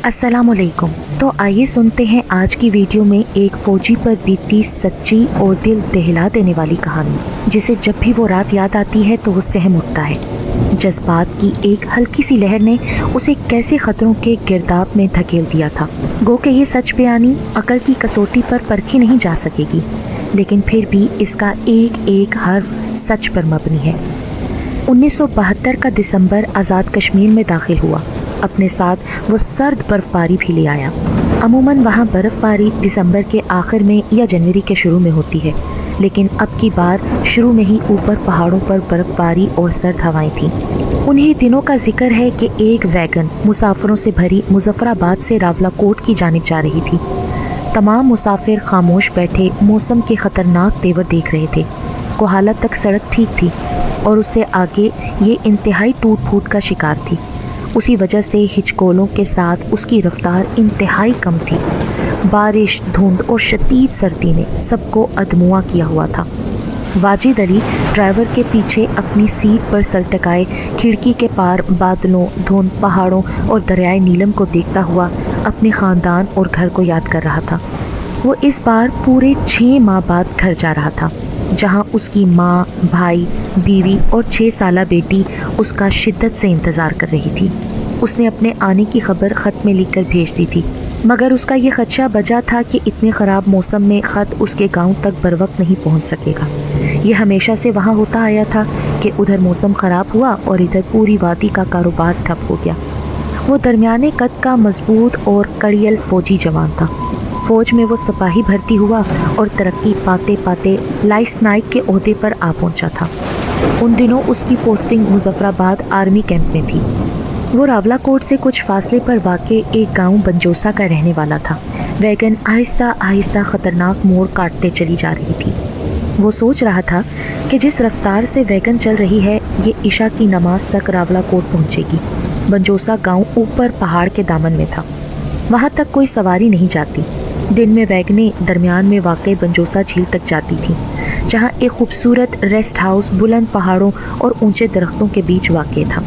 अस्सलाम वालेकुम। तो आइए सुनते हैं आज की वीडियो में एक फ़ौजी पर बीती सच्ची और दिल दहला देने वाली कहानी, जिसे जब भी वो रात याद आती है तो वो सहम उठता है। जज्बात की एक हल्की सी लहर ने उसे कैसे ख़तरों के गिरदाब में धकेल दिया था। गो के ये सच बयानी अकल की कसौटी पर परखी नहीं जा सकेगी, लेकिन फिर भी इसका एक एक हर्फ सच पर मबनी है। 1972 का दिसंबर आज़ाद कश्मीर में दाखिल हुआ। अपने साथ वो सर्द बर्फ़बारी भी ले आया। अमूमन वहाँ बर्फ़बारी दिसंबर के आखिर में या जनवरी के शुरू में होती है, लेकिन अब की बार शुरू में ही ऊपर पहाड़ों पर बर्फ़बारी और सर्द हवाएं थीं। उन्हीं दिनों का जिक्र है कि एक वैगन मुसाफिरों से भरी मुजफ्फराबाद से रावलाकोट की जानिब जा रही थी। तमाम मुसाफिर खामोश बैठे मौसम के ख़तरनाक तेवर देख रहे थे। कोहालत तक सड़क ठीक थी और उससे आगे ये इंतहाई टूट फूट का शिकार थी। उसी वजह से हिचकोलों के साथ उसकी रफ्तार इंतहाई कम थी। बारिश, धुंध और शदीद सर्दी ने सबको अधमुआ किया हुआ था। वाजिद अली ड्राइवर के पीछे अपनी सीट पर सर टकाए खिड़की के पार बादलों, धुंध, पहाड़ों और दरियाए नीलम को देखता हुआ अपने ख़ानदान और घर को याद कर रहा था। वो इस बार पूरे 6 माह बाद घर जा रहा था, जहाँ उसकी माँ, भाई, बीवी और 6 साला बेटी उसका शिद्दत से इंतज़ार कर रही थी। उसने अपने आने की खबर ख़त में लिखकर भेज दी थी, मगर उसका ये खदशा बजा था कि इतने ख़राब मौसम में ख़त उसके गांव तक बर वक्त नहीं पहुंच सकेगा। ये हमेशा से वहाँ होता आया था कि उधर मौसम ख़राब हुआ और इधर पूरी वादी का कारोबार ठप हो गया। वो दरमियाने कद का मजबूत और कड़ियल फ़ौजी जवान था। फ़ौज में वो सिपाही भर्ती हुआ और तरक्की पाते पाते लाइस नाइक के ओहदे पर आ पहुंचा था। उन दिनों उसकी पोस्टिंग मुजफ्फराबाद आर्मी कैंप में थी। वो रावलाकोट से कुछ फासले पर वाक़े एक गांव बंजोसा का रहने वाला था। वैगन आहिस्ता आहिस्ता ख़तरनाक मोड़ काटते चली जा रही थी। वो सोच रहा था कि जिस रफ्तार से वैगन चल रही है, ये इशा की नमाज तक रावलाकोट पहुंचेगी। बंजोसा गांव ऊपर पहाड़ के दामन में था। वहाँ तक कोई सवारी नहीं जाती। दिन में वैगनें दरमियान में वाक़ई बंजोसा झील तक जाती थीं, जहाँ एक खूबसूरत रेस्ट हाउस बुलंद पहाड़ों और ऊंचे दरख्तों के बीच वाक़ था।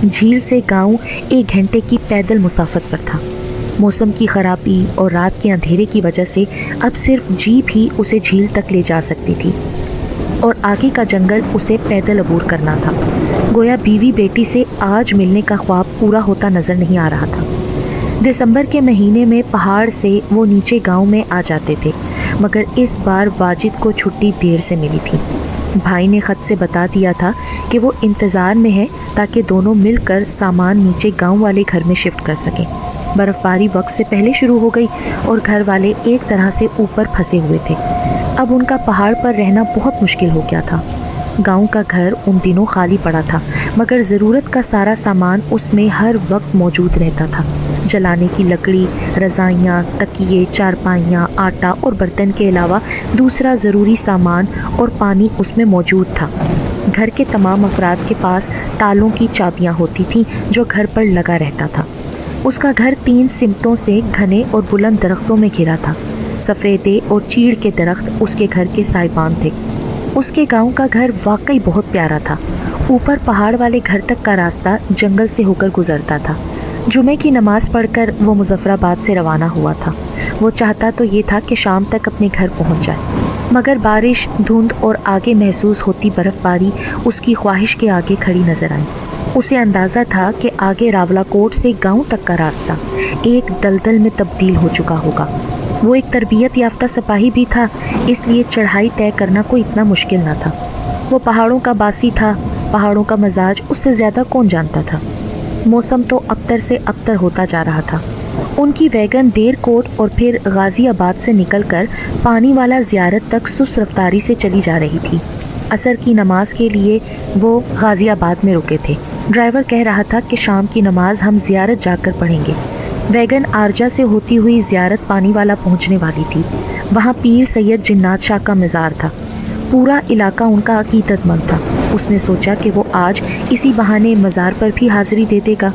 झील से गांव 1 घंटे की पैदल मुसाफत पर था। मौसम की ख़राबी और रात के अंधेरे की वजह से अब सिर्फ जीप ही उसे झील तक ले जा सकती थी और आगे का जंगल उसे पैदल अबूर करना था। गोया बीवी बेटी से आज मिलने का ख्वाब पूरा होता नज़र नहीं आ रहा था। दिसंबर के महीने में पहाड़ से वो नीचे गांव में आ जाते थे, मगर इस बार वाजिद को छुट्टी देर से मिली थी। भाई ने ख़त से बता दिया था कि वो इंतज़ार में है ताकि दोनों मिलकर सामान नीचे गांव वाले घर में शिफ्ट कर सकें। बर्फ़बारी वक्त से पहले शुरू हो गई और घर वाले एक तरह से ऊपर फंसे हुए थे। अब उनका पहाड़ पर रहना बहुत मुश्किल हो गया था। गांव का घर उन दिनों खाली पड़ा था, मगर ज़रूरत का सारा सामान उसमें हर वक्त मौजूद रहता था। जलाने की लकड़ी, रज़ाइयाँ, तकिए, चारपाइयाँ, आटा और बर्तन के अलावा दूसरा ज़रूरी सामान और पानी उसमें मौजूद था। घर के तमाम अफराद के पास तालों की चाबियाँ होती थीं, जो घर पर लगा रहता था। उसका घर 3 सिमतों से घने और बुलंद दरख्तों में घिरा था। सफ़ेदे और चीड़ के दरख्त उसके घर के साइबान थे। उसके गांव का घर वाकई बहुत प्यारा था। ऊपर पहाड़ वाले घर तक का रास्ता जंगल से होकर गुजरता था। जुमे की नमाज़ पढ़कर वो मुजफ्फराबाद से रवाना हुआ था। वो चाहता तो ये था कि शाम तक अपने घर पहुंच जाए, मगर बारिश, धुंध और आगे महसूस होती बर्फ़बारी उसकी ख्वाहिश के आगे खड़ी नज़र आई। उसे अंदाज़ा था कि आगे रावलाकोट से गांव तक का रास्ता एक दलदल में तब्दील हो चुका होगा। वो एक तरबियत याफ्ता सिपाही भी था, इसलिए चढ़ाई तय करना कोई इतना मुश्किल न था। वो पहाड़ों का बासी था, पहाड़ों का मजाज उससे ज़्यादा कौन जानता था। मौसम तो अबतर से अबतर होता जा रहा था। उनकी वैगन देरकोट और फिर गाज़ियाबाद से निकलकर पानी वाला ज़ियारत तक सुस्त रफ्तारी से चली जा रही थी। असर की नमाज के लिए वो गाज़ियाबाद में रुके थे। ड्राइवर कह रहा था कि शाम की नमाज हम ज़ियारत जाकर पढ़ेंगे। वैगन आरजा से होती हुई ज़ियारत पानी वाला पहुंचने वाली थी। वहाँ पीर सैयद जिन्नात शाह का मज़ार था। पूरा इलाका उनका अकीदतमंद था। उसने सोचा कि वो आज इसी बहाने मज़ार पर भी हाज़िरी दे देगा।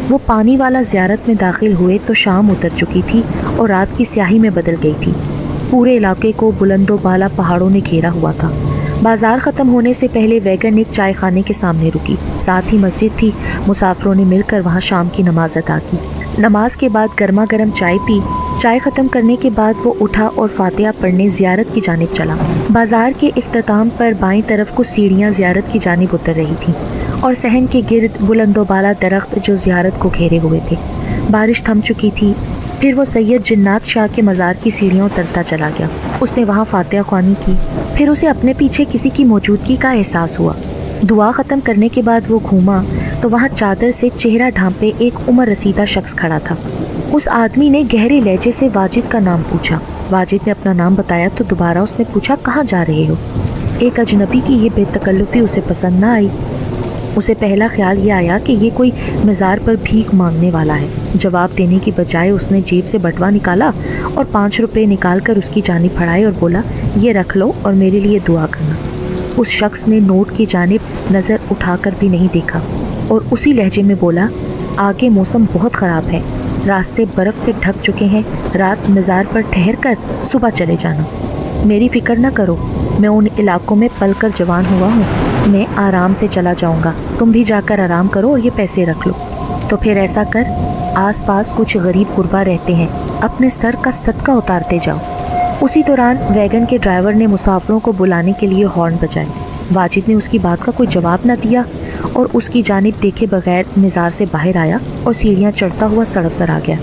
वो पानी वाला ज़ियारत में दाखिल हुए तो शाम उतर चुकी थी और रात की स्याही में बदल गई थी। पूरे इलाके को बुलंदो बाला पहाड़ों ने घेरा हुआ था। बाजार ख़त्म होने से पहले वैगन एक चाय खाने के सामने रुकी। साथ ही मस्जिद थी। मुसाफिरों ने मिलकर वहाँ शाम की नमाज अदा की। नमाज के बाद गर्मा गर्म चाय पी। चाय ख़त्म करने के बाद वो उठा और फातिहा पढ़ने ज़ियारत की जानिब चला। बाज़ार के इख्तिताम पर बाईं तरफ कुछ सीढ़ियाँ ज़ियारत की जानिब उतर रही थीं और सहन के गिर्द बुलंदोबाला दरख्त जो ज़ियारत को घेरे हुए थे। बारिश थम चुकी थी। फिर वो सैयद जिन्नात शाह के मज़ार की सीढ़ियों उतरता चला गया। उसने वहाँ फातिहा ख्वानी की। फिर उसे अपने पीछे किसी की मौजूदगी का एहसास हुआ। दुआ ख़त्म करने के बाद वो घूमा तो वहाँ चादर से चेहरा ढांपे एक उम्र रसीदा शख्स खड़ा था। उस आदमी ने गहरे लहजे से वाजिद का नाम पूछा। वाजिद ने अपना नाम बताया तो दोबारा उसने पूछा, कहाँ जा रहे हो? एक अजनबी की ये बेतकल्लुफ़ी उसे पसंद ना आई। उसे पहला ख्याल ये आया कि ये कोई मज़ार पर भीख मांगने वाला है। जवाब देने की बजाय उसने जेब से बटवा निकाला और 5 रुपए निकाल कर उसकी जानिब फड़ाए और बोला, ये रख लो और मेरे लिए दुआ करना। उस शख्स ने नोट की जानिब नज़र उठाकर भी नहीं देखा और उसी लहजे में बोला, आगे मौसम बहुत ख़राब है, रास्ते बर्फ़ से ढक चुके हैं, रात मज़ार पर ठहर कर सुबह चले जाना। मेरी फ़िक्र न करो, मैं उन इलाकों में पल कर जवान हुआ हूँ, मैं आराम से चला जाऊँगा, तुम भी जाकर आराम करो और ये पैसे रख लो। तो फिर ऐसा कर, आसपास कुछ गरीब गुरबा रहते हैं, अपने सर का सदका उतारते जाओ। उसी दौरान वैगन के ड्राइवर ने मुसाफिरों को बुलाने के लिए हॉर्न बजाए। वाजिद ने उसकी बात का कोई जवाब न दिया और उसकी जानिब देखे बगैर मज़ार से बाहर आया और सीढ़ियाँ चढ़ता हुआ सड़क पर आ गया।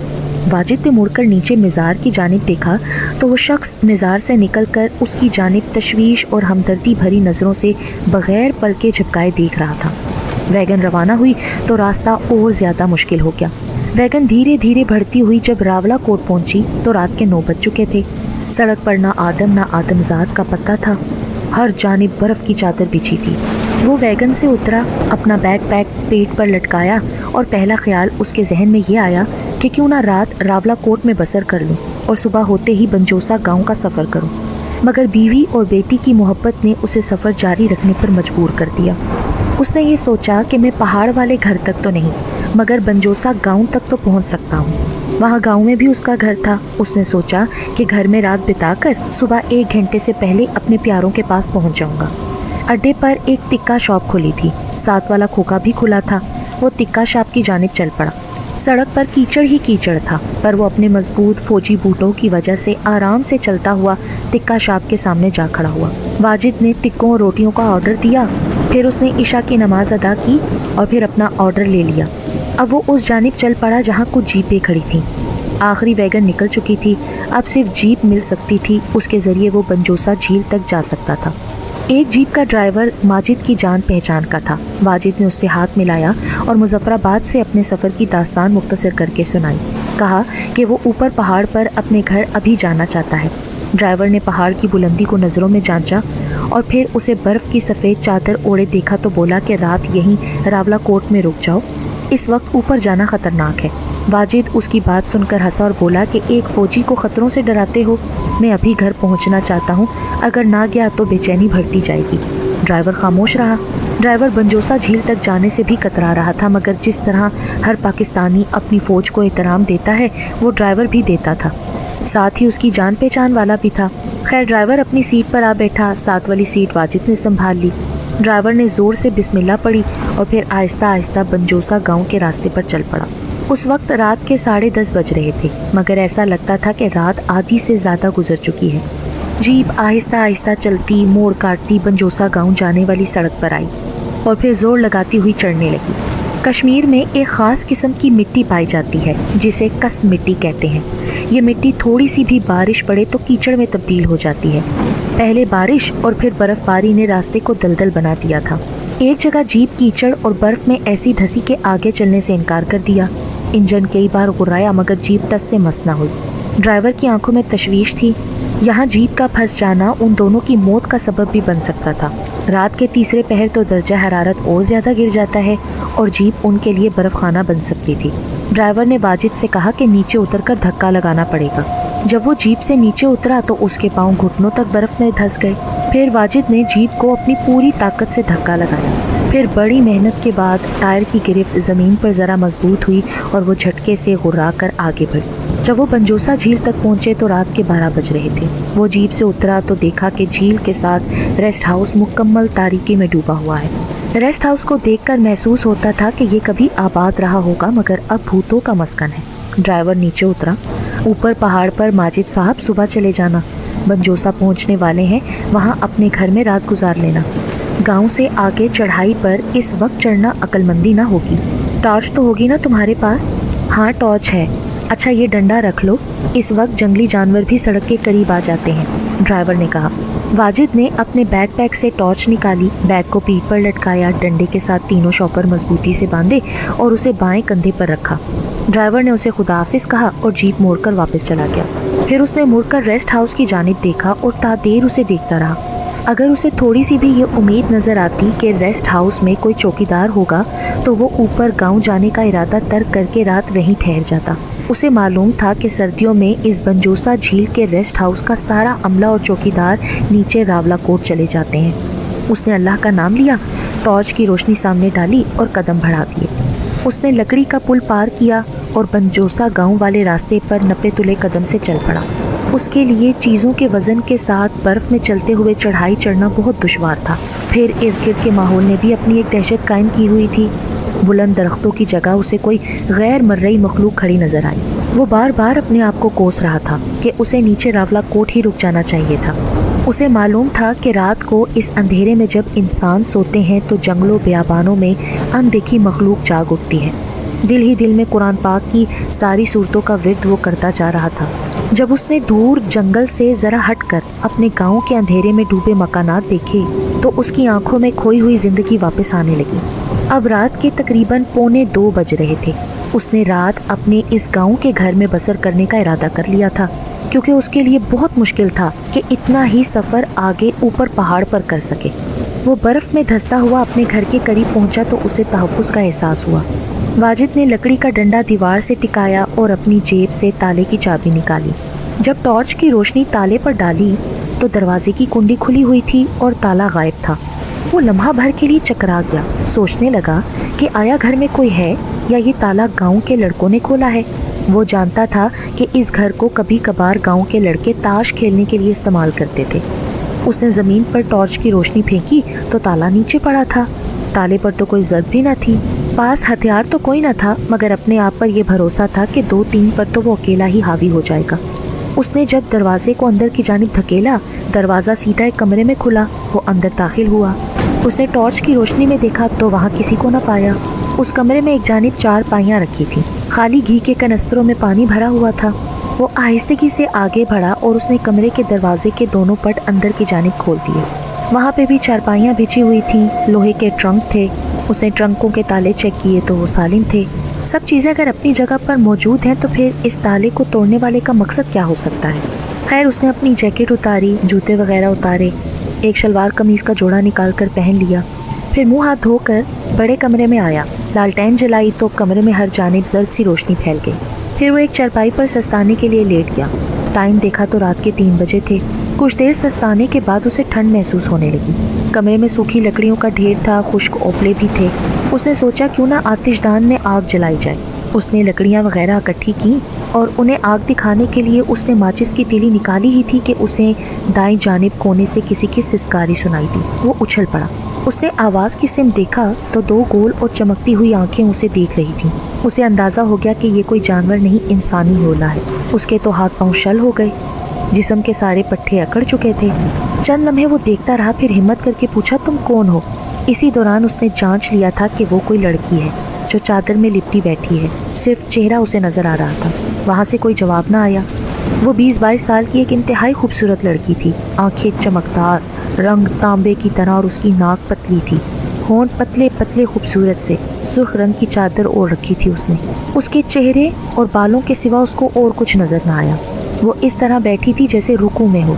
वाजिद ने मुड़कर नीचे मज़ार की जानिब देखा तो वो शख्स मज़ार से निकलकर उसकी जानिब तशवीश और हमदर्दी भरी नज़रों से बग़ैर पलके झपकाए देख रहा था। वैगन रवाना हुई तो रास्ता और ज़्यादा मुश्किल हो गया। वैगन धीरे धीरे बढ़ती हुई जब रावला कोट पहुंची तो रात के 9 बज चुके थे। सड़क पर ना आदमजात का पत्ता था। हर जानिब बर्फ़ की चादर बिछी थी। वो वैगन से उतरा, अपना बैकपैक पेट पर लटकाया और पहला ख्याल उसके जहन में ये आया कि क्यों ना रात रावला कोट में बसर कर लूं और सुबह होते ही बंजोसा गांव का सफ़र करूं। मगर बीवी और बेटी की मोहब्बत ने उसे सफ़र जारी रखने पर मजबूर कर दिया। उसने ये सोचा कि मैं पहाड़ वाले घर तक तो नहीं मगर बंजोसा गांव तक तो पहुंच सकता हूं। वहाँ गांव में भी उसका घर था। उसने सोचा कि घर में रात बिताकर सुबह 1 घंटे से पहले अपने प्यारों के पास पहुंच जाऊंगा। अड्डे पर एक टिक्का शॉप खुली थी, साथ वाला खोखा भी खुला था। वो टिक्का शॉप की जानिब चल पड़ा। सड़क पर कीचड़ ही कीचड़ था, पर वो अपने मजबूत फौजी बूटों की वजह से आराम से चलता हुआ टिक्का शॉप के सामने जा खड़ा हुआ। वाजिद ने टिक्कों और रोटियों का ऑर्डर दिया, फिर उसने इशा की नमाज अदा की और फिर अपना ऑर्डर ले लिया। अब वो उस जानिब चल पड़ा जहाँ कुछ जीपें खड़ी थीं। आखिरी वैगन निकल चुकी थी, अब सिर्फ जीप मिल सकती थी, उसके ज़रिए वो बंजोसा झील तक जा सकता था। एक जीप का ड्राइवर माजिद की जान पहचान का था। वाजिद ने उससे हाथ मिलाया और मुजफ्फराबाद से अपने सफ़र की दास्तान मुख्तसर करके सुनाई। कहा कि वो ऊपर पहाड़ पर अपने घर अभी जाना चाहता है। ड्राइवर ने पहाड़ की बुलंदी को नज़रों में जांचा और फिर उसे बर्फ़ की सफ़ेद चादर ओढ़े देखा तो बोला कि रात यहीं रावला कोट में रुक जाओ, इस वक्त ऊपर जाना ख़तरनाक है। वाजिद उसकी बात सुनकर हंसा और बोला कि एक फ़ौजी को ख़तरों से डराते हो, मैं अभी घर पहुंचना चाहता हूं, अगर ना गया तो बेचैनी बढ़ती जाएगी। ड्राइवर खामोश रहा। ड्राइवर बंजोसा झील तक जाने से भी कतरा रहा था, मगर जिस तरह हर पाकिस्तानी अपनी फ़ौज को एहतराम देता है वो ड्राइवर भी देता था, साथ ही उसकी जान पहचान वाला भी था। खैर ड्राइवर अपनी सीट पर आ बैठा, साथ वाली सीट वाजिद ने संभाल ली। ड्राइवर ने ज़ोर से बिस्मिल्लाह पढ़ी और फिर आहिस्ता आहिस्ता बंजोसा गाँव के रास्ते पर चल पड़ा। उस वक्त रात के 10:30 बज रहे थे, मगर ऐसा लगता था कि रात आधी से ज़्यादा गुजर चुकी है। जीप आहिस्ता आहिस्ता चलती मोड़ काटती बंजोसा गांव जाने वाली सड़क पर आई और फिर जोर लगाती हुई चढ़ने लगी। कश्मीर में एक ख़ास किस्म की मिट्टी पाई जाती है जिसे कस मिट्टी कहते हैं। ये मिट्टी थोड़ी सी भी बारिश पड़े तो कीचड़ में तब्दील हो जाती है। पहले बारिश और फिर बर्फ़बारी ने रास्ते को दलदल बना दिया था। एक जगह जीप कीचड़ और बर्फ़ में ऐसी धसी के आगे चलने से इनकार कर दिया। इंजन कई बार गुर्राया मगर जीप टस से मस न हुई। ड्राइवर की आंखों में तशवीश थी। यहाँ जीप का फंस जाना उन दोनों की मौत का सबब भी बन सकता था। रात के तीसरे पहर तो दर्जा हरारत और ज़्यादा गिर जाता है और जीप उनके लिए बर्फ़ खाना बन सकती थी। ड्राइवर ने वाजिद से कहा कि नीचे उतरकर धक्का लगाना पड़ेगा। जब वो जीप से नीचे उतरा तो उसके पाँव घुटनों तक बर्फ़ में धंस गए। फिर वाजिद ने जीप को अपनी पूरी ताकत से धक्का लगाया। फिर बड़ी मेहनत के बाद टायर की गिरफ्त ज़मीन पर ज़रा मजबूत हुई और वो झटके से गुर्रा कर आगे बढ़ी। जब वो बंजोसा झील तक पहुँचे तो रात के 12 बज रहे थे। वो जीप से उतरा तो देखा कि झील के साथ रेस्ट हाउस मुकम्मल तारीकी में डूबा हुआ है। रेस्ट हाउस को देखकर महसूस होता था कि ये कभी आबाद रहा होगा मगर अब भूतों का मस्कन है। ड्राइवर नीचे उतरा। ऊपर पहाड़ पर माजिद साहब सुबह चले जाना, बनजोसा पहुंचने वाले हैं, वहाँ अपने घर में रात गुजार लेना। गांव से आगे चढ़ाई पर इस वक्त चढ़ना अक्लमंदी ना होगी। टॉर्च तो होगी ना तुम्हारे पास? हाँ टॉर्च है। अच्छा ये डंडा रख लो, इस वक्त जंगली जानवर भी सड़क के करीब आ जाते हैं, ड्राइवर ने कहा। वाजिद ने अपने बैकपैक से टॉर्च निकाली, बैग को पीठ पर लटकाया, डंडे के साथ तीनों शॉपर मजबूती से बांधे और उसे बाएं कंधे पर रखा। ड्राइवर ने उसे खुदा हाफिज कहा और जीप मोड़कर वापस चला गया। फिर उसने मुड़कर रेस्ट हाउस की जानिब देखा और ता देर उसे देखता रहा। अगर उसे थोड़ी सी भी ये उम्मीद नज़र आती कि रेस्ट हाउस में कोई चौकीदार होगा तो वो ऊपर गांव जाने का इरादा तर्क करके रात वहीं ठहर जाता। उसे मालूम था कि सर्दियों में इस बनजोसा झील के रेस्ट हाउस का सारा अमला और चौकीदार नीचे रावलाकोट चले जाते हैं। उसने अल्लाह का नाम लिया, टॉर्च की रोशनी सामने डाली और कदम बढ़ा दिए। उसने लकड़ी का पुल पार किया और बनजोसा गांव वाले रास्ते पर नपे तुले कदम से चल पड़ा। उसके लिए चीज़ों के वज़न के साथ बर्फ़ में चलते हुए चढ़ाई चढ़ना बहुत दुश्वार था। फिर इर्द गिर्द के माहौल ने भी अपनी एक दहशत कायम की हुई थी। बुलंद दरख्तों की जगह उसे कोई गैर मर्रई मखलूक खड़ी नजर आई। वो बार बार अपने आप को कोस रहा था कि उसे नीचे रावलाकोट ही रुक जाना चाहिए था। उसे मालूम था कि रात को इस अंधेरे में जब इंसान सोते हैं तो जंगलों बियाबानों में अनदेखी मखलूक जाग उठती है। दिल ही दिल में कुरान पाक की सारी सूरतों का विर्द वो करता जा रहा था। जब उसने दूर जंगल से ज़रा हटकर अपने गांव के अंधेरे में डूबे मकानात देखे तो उसकी आंखों में खोई हुई ज़िंदगी वापस आने लगी। अब रात के तकरीबन 1:45 बज रहे थे। उसने रात अपने इस गांव के घर में बसर करने का इरादा कर लिया था, क्योंकि उसके लिए बहुत मुश्किल था कि इतना ही सफ़र आगे ऊपर पहाड़ पर कर सके। वो बर्फ़ में धंसता हुआ अपने घर के करीब पहुंचा तो उसे तहफ़्फ़ुज़ का एहसास हुआ। वाजिद ने लकड़ी का डंडा दीवार से टिकाया और अपनी जेब से ताले की चाबी निकाली। जब टॉर्च की रोशनी ताले पर डाली तो दरवाजे की कुंडी खुली हुई थी और ताला गायब था। वो लम्हा भर के लिए चकरा गया, सोचने लगा कि आया घर में कोई है या ये ताला गांव के लड़कों ने खोला है। वो जानता था कि इस घर को कभी कभार गांव के लड़के ताश खेलने के लिए इस्तेमाल करते थे। उसने ज़मीन पर टॉर्च की रोशनी फेंकी तो ताला नीचे पड़ा था। ताले पर तो कोई ज़र्ब भी न थी। पास हथियार तो कोई न था, मगर अपने आप पर यह भरोसा था कि 2-3 पर तो वो अकेला ही हावी हो जाएगा। उसने जब दरवाजे को अंदर की जानिब धकेला, दरवाज़ा सीधा एक कमरे में खुला। वो अंदर दाखिल हुआ। उसने टॉर्च की रोशनी में देखा तो वहाँ किसी को न पाया। उस कमरे में एक जानिब 4 पाइयाँ रखी थी, खाली घी के कनस्तरों में पानी भरा हुआ था। वो आहिस्तगी से आगे बढ़ा और उसने कमरे के दरवाजे के दोनों पट अंदर की जानिब खोल दिए। वहाँ पे भी 4 पाइयाँ बिछी हुई थीं, लोहे के ट्रंक थे। उसने ट्रंकों के ताले चेक किए तो वो सालिम थे। सब चीज़ें अगर अपनी जगह पर मौजूद हैं तो फिर इस ताले को तोड़ने वाले का मकसद क्या हो सकता है। खैर उसने अपनी जैकेट उतारी, जूते वगैरह उतारे, एक शलवार कमीज़ का जोड़ा निकाल कर पहन लिया। फिर मुंह हाथ धोकर बड़े कमरे में आया। लालटेन जलाई तो कमरे में हर जानिब जर्द सी रोशनी फैल गई। फिर वो एक चारपाई पर सस्ताने के लिए लेट गया। टाइम देखा तो रात के 3 बजे थे। कुछ देर सस्ताने के बाद उसे ठंड महसूस होने लगी। कमरे में सूखी लकड़ियों का ढेर था, खुश्क ओपले भी थे। उसने सोचा क्यों ना आतिशदान में आग जलाई जाए। उसने लकड़ियाँ वगैरह इकट्ठी की और उन्हें आग दिखाने के लिए उसने माचिस की तीली निकाली ही थी कि उसे दाएं जानिब कोने से किसी की सिसकारी सुनाई दी। वो उछल पड़ा। उसने आवाज़ की सिम देखा तो 2 गोल और चमकती हुई आंखें उसे देख रही थीं। उसे अंदाज़ा हो गया कि ये कोई जानवर नहीं, इंसानी होला है। उसके तो हाथ पांव शल हो गए, जिस्म के सारे पट्टे अकड़ चुके थे। चंद लम्हे वो देखता रहा, फिर हिम्मत करके पूछा, तुम कौन हो? इसी दौरान उसने जांच लिया था कि वो कोई लड़की है जो चादर में लिपटी बैठी है। सिर्फ चेहरा उसे नज़र आ रहा था। वहाँ से कोई जवाब ना आया। वो 20-22 साल की एक इंतहाई खूबसूरत लड़की थी। आंखें चमकदार, रंग तांबे की तरह और उसकी नाक पतली थी। होंठ पतले पतले खूबसूरत से, सुर्ख रंग की चादर ओढ़ रखी थी उसने। उसके चेहरे और बालों के सिवा उसको और कुछ नज़र ना आया। वो इस तरह बैठी थी जैसे रुकू में हो,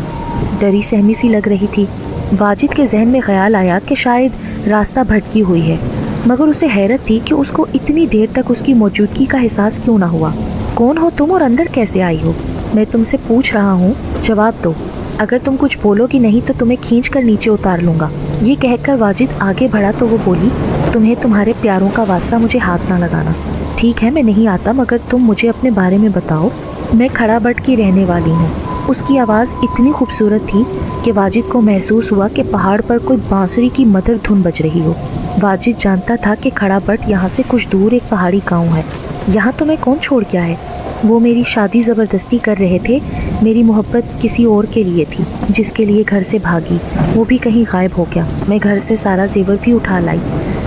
डरी सहमी सी लग रही थी। वाजिद के जहन में ख्याल आया कि शायद रास्ता भटकी हुई है, मगर उसे हैरत थी कि उसको इतनी देर तक उसकी मौजूदगी का एहसास क्यों ना हुआ। कौन हो तुम और अंदर कैसे आई हो? मैं तुमसे पूछ रहा हूँ, जवाब दो। अगर तुम कुछ बोलोगी नहीं तो तुम्हें खींच कर नीचे उतार लूँगा। ये कहकर वाजिद आगे बढ़ा तो वो बोली, तुम्हें तुम्हारे प्यारों का वास्ता मुझे हाथ ना लगाना। ठीक है, मैं नहीं आता, मगर तुम मुझे अपने बारे में बताओ। मैं खड़ाबट की रहने वाली हूँ। उसकी आवाज़ इतनी खूबसूरत थी कि वाजिद को महसूस हुआ कि पहाड़ पर कोई बांसुरी की मधुर धुन बज रही हो। वाजिद जानता था कि खड़ाबट यहाँ से कुछ दूर एक पहाड़ी गाँव है। यहाँ तुम्हें कौन छोड़ गया है? وہ میری شادی زبردستی کر رہے تھے. میری محبت کسی اور کے لیے تھی جس کے لیے گھر سے بھاگی. وہ بھی کہیں غائب ہو گیا. میں گھر سے سارا زیور بھی اٹھا لائی.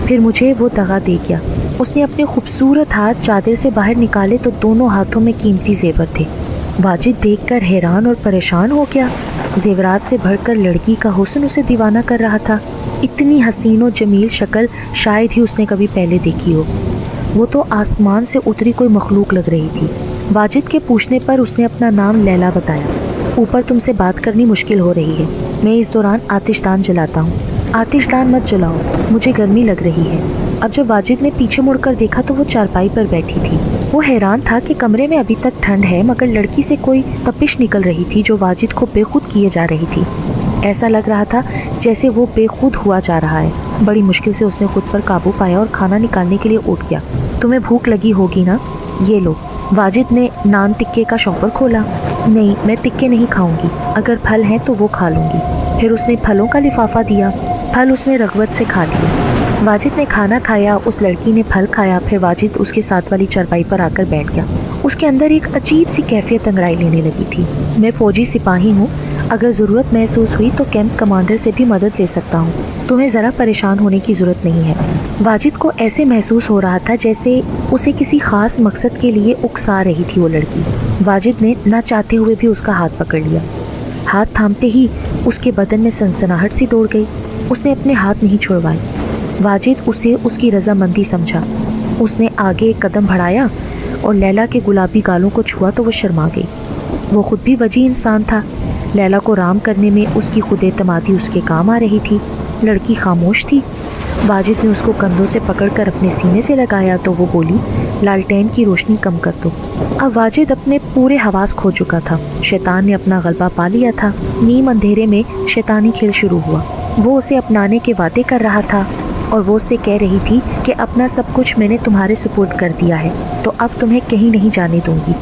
پھر مجھے وہ دغا دے گیا. اس نے اپنے خوبصورت ہاتھ چادر سے باہر نکالے تو دونوں ہاتھوں میں قیمتی زیور تھے. واجد دیکھ کر حیران اور پریشان ہو گیا. زیورات سے بھر کر لڑکی کا حسن اسے دیوانہ کر رہا تھا. اتنی حسین و جمیل شکل شاید ہی اس نے کبھی پہلے دیکھی ہو. وہ تو آسمان سے اتری کوئی مخلوق لگ رہی تھی. واجد کے پوچھنے پر اس نے اپنا نام لیلا بتایا. اوپر تم سے بات کرنی مشکل ہو رہی ہے. میں اس دوران آتش دان جلاتا ہوں. آتش دان مت جلاؤ, مجھے گرمی لگ رہی ہے. اب جب واجد نے پیچھے مڑ کر دیکھا تو وہ چارپائی پر بیٹھی تھی. وہ حیران تھا کہ کمرے میں ابھی تک ٹھنڈ ہے مگر لڑکی سے کوئی تپش نکل رہی تھی جو واجد کو بے خود کیے جا رہی تھی. ایسا لگ رہا تھا جیسے وہ بے خود ہوا جا رہا ہے. بڑی مشکل سے اس نے خود پر قابو پایا اور کھانا نکالنے کے لیے اٹھ گیا. تمہیں بھوک لگی ہوگی نا, یہ لو. واجد نے نان ٹکے کا شاپر کھولا. نہیں, میں ٹکے نہیں کھاؤں گی. اگر پھل ہیں تو وہ کھا لوں گی. پھر اس نے پھلوں کا لفافہ دیا. پھل اس نے رغبت سے کھا لیے. واجد نے کھانا کھایا, اس لڑکی نے پھل کھایا. پھر واجد اس کے ساتھ والی چارپائی پر آ کر بیٹھ گیا. اس کے اندر ایک عجیب سی کیفیت انگڑائی لینے لگی تھی. میں فوجی سپاہی ہوں, اگر ضرورت محسوس ہوئی تو کیمپ کمانڈر سے بھی مدد لے سکتا ہوں. تمہیں ذرا پریشان ہونے کی ضرورت نہیں ہے. واجد کو ایسے محسوس ہو رہا تھا جیسے اسے کسی خاص مقصد کے لیے اکسا رہی تھی وہ لڑکی. واجد نے نہ چاہتے ہوئے بھی اس کا ہاتھ پکڑ لیا. ہاتھ تھامتے ہی اس کے بدن میں سنسناہٹ سی دوڑ گئی. اس نے اپنے ہاتھ نہیں چھڑوائے. واجد اسے اس کی رضامندی سمجھا. اس نے آگے ایک قدم بڑھایا اور لیلا کے گلابی گالوں کو چھوا تو وہ شرما گئی. وہ خود بھی وجیح انسان تھا. لیلا کو رام کرنے میں اس کی خود اعتمادی اس کے کام آ رہی تھی. لڑکی خاموش تھی. واجد نے اس کو کندھوں سے پکڑ کر اپنے سینے سے لگایا تو وہ بولی, لالٹین کی روشنی کم کر دو. اب واجد اپنے پورے حواس کھو چکا تھا. شیطان نے اپنا غلبہ پا لیا تھا. نیم اندھیرے میں شیطانی کھیل شروع ہوا. وہ اسے اپنانے کے وعدے کر رہا تھا اور وہ اس سے کہہ رہی تھی کہ اپنا سب کچھ میں نے تمہارے سپرد کر دیا ہے تو اب تمہیں کہیں نہیں جانے دوں گی.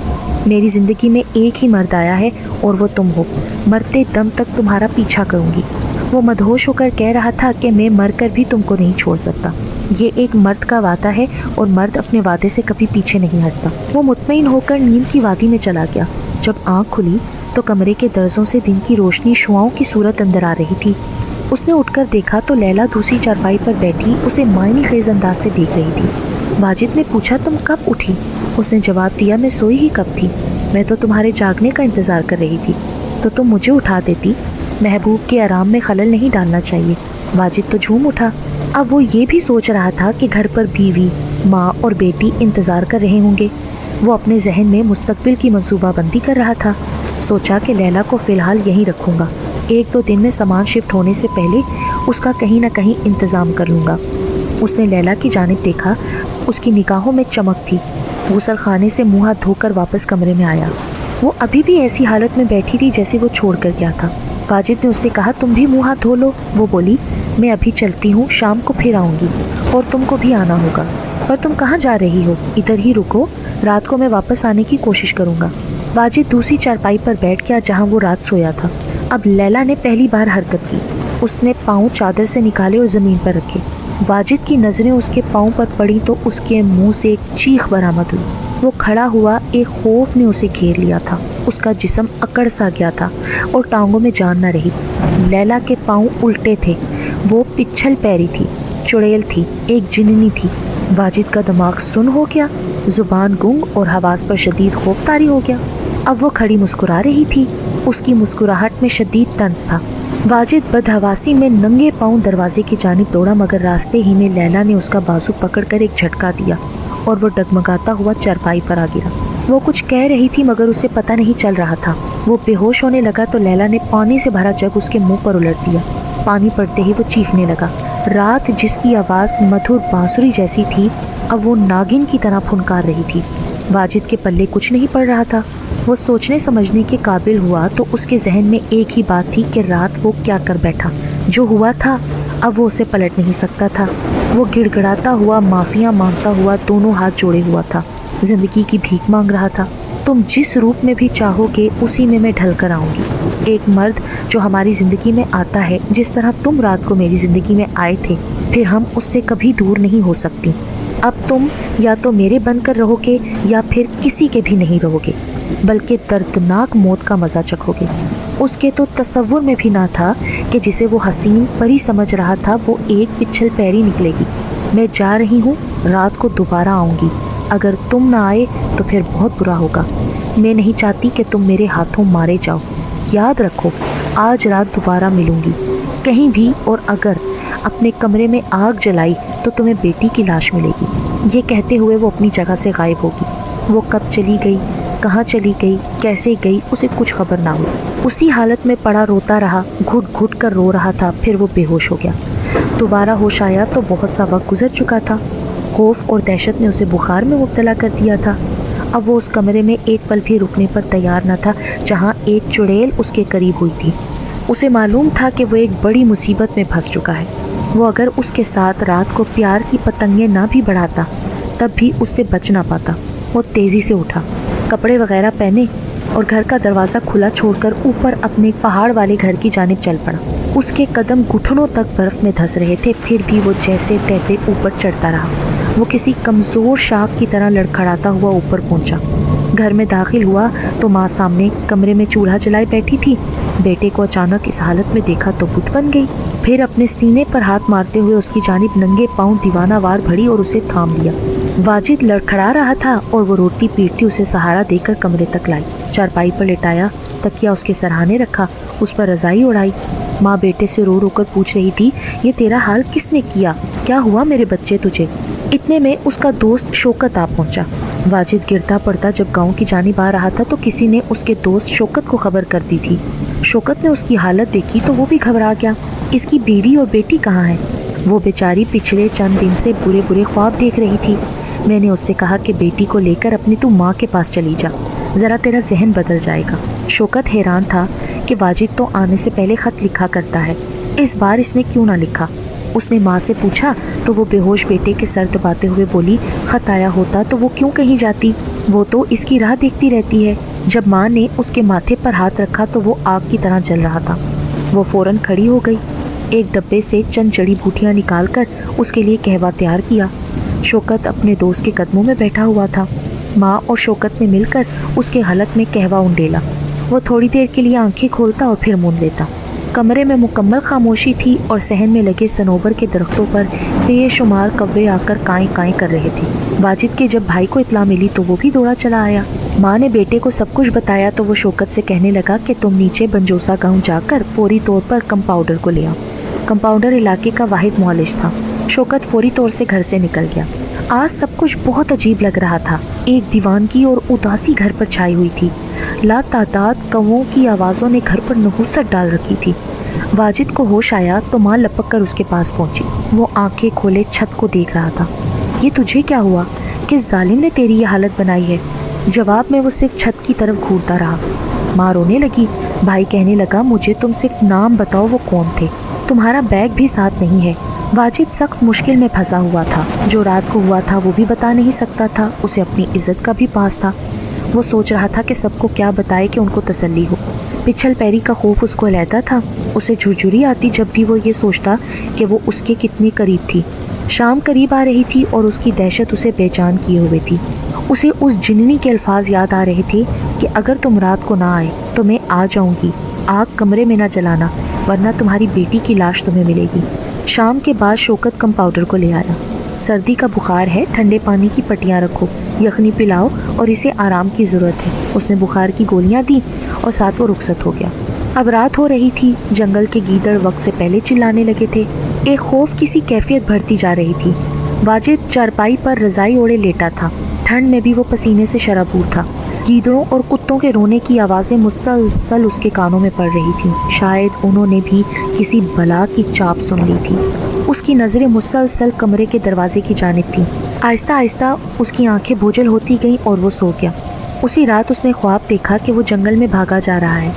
میری زندگی میں ایک ہی مرد آیا ہے اور وہ تم ہو. مرتے دم تک تمہارا پیچھا کروں گی. وہ مدہوش ہو کر کہہ رہا تھا کہ میں مر کر بھی تم کو نہیں چھوڑ سکتا. یہ ایک مرد کا وعدہ ہے اور مرد اپنے وعدے سے کبھی پیچھے نہیں ہٹتا. وہ مطمئن ہو کر نیند کی وادی میں چلا گیا. جب آنکھ کھلی تو کمرے کے درزوں سے دن کی روشنی شعاؤں کی صورت اندر آ رہی تھی. اس نے اٹھ کر دیکھا تو لیلا دوسری چارپائی پر بیٹھی اسے معنی خیز انداز سے دیکھ رہی تھی. واجد نے پوچھا, تم کب اٹھی؟ اس نے جواب دیا, میں سوئی ہی کب تھی. میں تو تمہارے جاگنے کا انتظار کر رہی تھی تو تم مجھے اٹھا دیتی. محبوب کے آرام میں خلل نہیں ڈالنا چاہیے. واجد تو جھوم اٹھا. اب وہ یہ بھی سوچ رہا تھا کہ گھر پر بیوی, ماں اور بیٹی انتظار کر رہے ہوں گے. وہ اپنے ذہن میں مستقبل کی منصوبہ بندی کر رہا تھا. سوچا کہ لیلا کو فی الحال یہیں رکھوں گا. 1-2 دن میں سامان شفٹ ہونے سے پہلے اس کا کہیں نہ کہیں انتظام کر لوں گا. اس نے لیلا کی جانب دیکھا. اس کی نگاہوں میں چمک تھی. غسل خانے سے منہ ہاتھ دھو کر واپس کمرے میں آیا. وہ ابھی بھی ایسی حالت میں بیٹھی تھی جیسے وہ چھوڑ کر گیا تھا. واجد نے اس سے کہا, تم بھی منہ ہاتھ دھو لو. وہ بولی, میں ابھی چلتی ہوں, شام کو پھر آؤں گی اور تم کو بھی آنا ہوگا. پر تم کہاں جا رہی ہو؟ ادھر ہی رکو, رات کو میں واپس آنے کی کوشش کروں گا. واجد دوسری چارپائی پر بیٹھ گیا جہاں وہ رات سویا تھا. اب لیلا نے پہلی بار حرکت کی. اس نے پاؤں چادر سے نکالے اور زمین پر رکھے. واجد کی نظریں اس کے پاؤں پر پڑی تو اس کے منہ سے ایک چیخ برآمد ہوئی. وہ کھڑا ہوا. ایک خوف نے اسے گھیر لیا تھا. اس کا جسم اکڑ سا گیا تھا اور ٹانگوں میں جان نہ رہی. لیلا کے پاؤں الٹے تھے. وہ پچھل پیری تھی, چڑیل تھی, ایک جننی تھی. واجد کا دماغ سن ہو گیا, زبان گنگ اور حواس پر شدید خوف طاری ہو گیا. اب وہ کھڑی مسکرا رہی تھی. اس کی مسکراہٹ میں شدید طنز تھا. واجد بدحواسی میں ننگے پاؤں دروازے کی جانب دوڑا مگر راستے ہی میں لیلا نے اس کا بازو پکڑ کر ایک جھٹکا دیا اور وہ ڈگمگاتا ہوا چارپائی پر آ گرا. وہ کچھ کہہ رہی تھی مگر اسے پتہ نہیں چل رہا تھا. وہ بے ہوش ہونے لگا تو لیلا نے پانی سے بھرا جگ اس کے منہ پر الٹ دیا. پانی پڑتے ہی وہ چیخنے لگا. رات جس کی آواز مدھر بانسری جیسی تھی اب وہ ناگن کی طرح پھنکار رہی تھی. واجد کے پلے کچھ نہیں پڑ رہا تھا. وہ سوچنے سمجھنے کے قابل ہوا تو اس کے ذہن میں ایک ہی بات تھی کہ رات وہ کیا کر بیٹھا. جو ہوا تھا اب وہ اسے پلٹ نہیں سکتا تھا. وہ گڑ گڑاتا ہوا, معافیاں مانگتا ہوا, دونوں ہاتھ جوڑے ہوا تھا. زندگی کی بھیک مانگ رہا تھا. تم جس روپ میں بھی چاہو گے اسی میں ڈھل کر آؤں گی. ایک مرد جو ہماری زندگی میں آتا ہے جس طرح تم رات کو میری زندگی میں آئے تھے, پھر ہم اس سے کبھی دور نہیں ہو سکتی. اب تم یا تو میرے بن کر رہو گے یا پھر کسی کے بھی نہیں رہو گے، بلکہ دردناک موت کا مزہ چکھو گے۔ اس کے تو تصور میں بھی نہ تھا کہ جسے وہ حسین پری سمجھ رہا تھا وہ ایک پچھل پیری نکلے گی۔ میں جا رہی ہوں، رات کو دوبارہ آؤں گی، اگر تم نہ آئے تو پھر بہت برا ہوگا۔ میں نہیں چاہتی کہ تم میرے ہاتھوں مارے جاؤ۔ یاد رکھو، آج رات دوبارہ ملوں گی کہیں بھی، اور اگر اپنے کمرے میں آگ جلائی تو تمہیں بیٹی کی لاش ملے گی۔ یہ کہتے ہوئے وہ اپنی جگہ سے غائب ہوگی۔ وہ کب چلی گئی، کہاں چلی گئی، کیسے گئی، اسے کچھ خبر نہ ہوئی۔ اسی حالت میں پڑا روتا رہا، گھٹ گھٹ کر رو رہا تھا، پھر وہ بے ہوش ہو گیا۔ دوبارہ ہوش آیا تو بہت سا وقت گزر چکا تھا۔ خوف اور دہشت نے اسے بخار میں مبتلا کر دیا تھا۔ اب وہ اس کمرے میں ایک پل بھی رکنے پر تیار نہ تھا جہاں ایک چڑیل اس کے قریب ہوئی تھی۔ اسے معلوم تھا کہ وہ ایک بڑی مصیبت میں پھنس چکا ہے۔ وہ اگر اس کے ساتھ رات کو پیار کی پتنگیں نہ بھی بڑھاتا تب بھی اس سے بچ نہ پاتا۔ وہ تیزی سے اٹھا، کپڑے وغیرہ پہنے اور گھر کا دروازہ کھلا چھوڑ کر اوپر اپنے پہاڑ والے گھر کی جانب چل پڑا۔ اس کے قدم گھٹنوں تک برف میں دھس رہے تھے، پھر بھی وہ جیسے تیسے اوپر چڑھتا رہا۔ وہ کسی کمزور شاخ کی طرح لڑکھڑاتا ہوا اوپر پہنچا۔ گھر میں داخل ہوا تو ماں سامنے کمرے میں چولہا جلائے بیٹھی تھی۔ بیٹے کو اچانک اس حالت میں دیکھا تو بت بن گئی، پھر اپنے سینے پر ہاتھ مارتے ہوئے اس کی جانب ننگے پاؤں دیوانہ وار بڑھی اور اسے تھام لیا۔ واجد لڑکھڑا رہا تھا اور وہ روتی پیٹتی اسے سہارا دے کر کمرے تک لائی، چارپائی پر لٹایا، تکیا اس کے سرہانے رکھا، اس پر رضائی اڑائی۔ ماں بیٹے سے رو رو کر پوچھ رہی تھی، یہ تیرا حال کس نے کیا؟ کیا ہوا میرے بچے تجھے؟ اتنے میں اس کا دوست شوکت آ پہنچا۔ واجد گرتا پڑتا جب گاؤں کی جانب آ رہا تھا تو کسی نے اس کے دوست شوکت کو خبر کر دی تھی۔ شوکت نے اس کی حالت دیکھی تو وہ بھی گھبرا گیا۔ اس کی بیوی اور بیٹی کہاں ہیں؟ وہ بیچاری پچھلے چند دن سے برے برے خواب دیکھ رہی تھی۔ میں نے اس سے کہا کہ بیٹی کو لے کر اپنی تو ماں کے پاس چلی جا، ذرا تیرا ذہن بدل جائے گا۔ شوکت حیران تھا کہ واجد تو آنے سے پہلے خط لکھا کرتا ہے، اس بار اس نے کیوں نہ لکھا؟ اس نے ماں سے پوچھا تو وہ بے ہوش بیٹے کے سر دباتے ہوئے بولی، خط آیا ہوتا تو وہ کیوں کہیں جاتی، وہ تو اس کی راہ دیکھتی رہتی ہے۔ جب ماں نے اس کے ماتھے پر ہاتھ رکھا تو وہ آگ کی طرح جل رہا تھا۔ وہ فوراً کھڑی ہو گئی، ایک ڈبے سے چند جڑی بوٹیاں نکال کر اس کے لیے قہوہ تیار کیا۔ شوکت اپنے دوست کے قدموں میں بیٹھا ہوا تھا۔ ماں اور شوکت نے مل کر اس کے حلق میں قہوہ انڈیلا۔ وہ تھوڑی دیر کے لیے آنکھیں کھولتا اور پھر موند لیتا۔ کمرے میں مکمل خاموشی تھی اور صحن میں لگے صنوبر کے درختوں پر بے شمار کوے آ کر کائیں کائیں کر رہے تھے۔ واجد کے جب بھائی کو اطلاع ملی تو وہ بھی دوڑا چلا آیا۔ ماں نے بیٹے کو سب کچھ بتایا تو وہ شوکت سے کہنے لگا کہ تم نیچے بنجوسا گاؤں جا کر فوری طور پر کمپاؤنڈر کو لے آؤ۔ کمپاؤنڈر علاقے کا واحد معالج تھا۔ شوکت فوری طور سے گھر سے نکل گیا۔ آج سب کچھ بہت عجیب لگ رہا تھا۔ ایک دیوانگی اور اداسی گھر پر چھائی ہوئی تھی۔ لا تعداد کووں کی آوازوں نے گھر پر نحوست ڈال رکھی تھی۔ واجد کو ہوش آیا تو ماں لپک کر اس کے پاس پہنچی۔ وہ آنکھیں کھولے چھت کو دیکھ رہا تھا۔ یہ تجھے کیا ہوا؟ کس ظالم نے تیری یہ حالت بنائی ہے؟ جواب میں وہ صرف چھت کی طرف گھورتا رہا۔ ماں رونے لگی۔ بھائی کہنے لگا، مجھے تم صرف نام بتاؤ وہ کون تھے، تمہارا بیگ بھی ساتھ نہیں ہے۔ واجد سخت مشکل میں پھنسا ہوا تھا۔ جو رات کو ہوا تھا وہ بھی بتا نہیں سکتا تھا، اسے اپنی عزت کا بھی پاس تھا۔ وہ سوچ رہا تھا کہ سب کو کیا بتائے کہ ان کو تسلی ہو۔ پچھل پیری کا خوف اس کو علیحدہ تھا۔ اسے جھرجھری آتی جب بھی وہ یہ سوچتا کہ وہ اس کے کتنی قریب تھی۔ شام قریب آ رہی تھی اور اس کی دہشت اسے بے جان کیے ہوئے تھی۔ اسے اس جننی کے الفاظ یاد آ رہے تھے کہ اگر تم رات کو نہ آئے تو میں آ جاؤں گی، آگ کمرے میں نہ جلانا ورنہ تمہاری بیٹی کی لاش تمہیں ملے گی۔ شام کے بعد شوکت کمپاؤنڈر کو لے آیا۔ سردی کا بخار ہے، ٹھنڈے پانی کی پٹیاں رکھو، یخنی پلاؤ اور اسے آرام کی ضرورت ہے۔ اس نے بخار کی گولیاں دی اور ساتھ وہ رخصت ہو گیا۔ اب رات ہو رہی تھی، جنگل کے گیدڑ وقت سے پہلے چلانے لگے تھے۔ ایک خوف کی سی کیفیت بڑھتی جا رہی تھی۔ واجد چارپائی پر رضائی اوڑھے لیٹا تھا، ٹھنڈ میں بھی وہ پسینے سے شرابور تھا۔ گیدڑوں اور کتوں کے رونے کی آوازیں مسلسل اس کے کانوں میں پڑ رہی تھیں، شاید انہوں نے بھی کسی بلا کی چاپ سن لی تھی۔ اس کی نظریں مسلسل کمرے کے دروازے کی جانب تھیں۔ آہستہ آہستہ اس کی آنکھیں بوجھل ہوتی گئیں اور وہ سو گیا۔ اسی رات اس نے خواب دیکھا کہ وہ جنگل میں بھاگا جا رہا ہے۔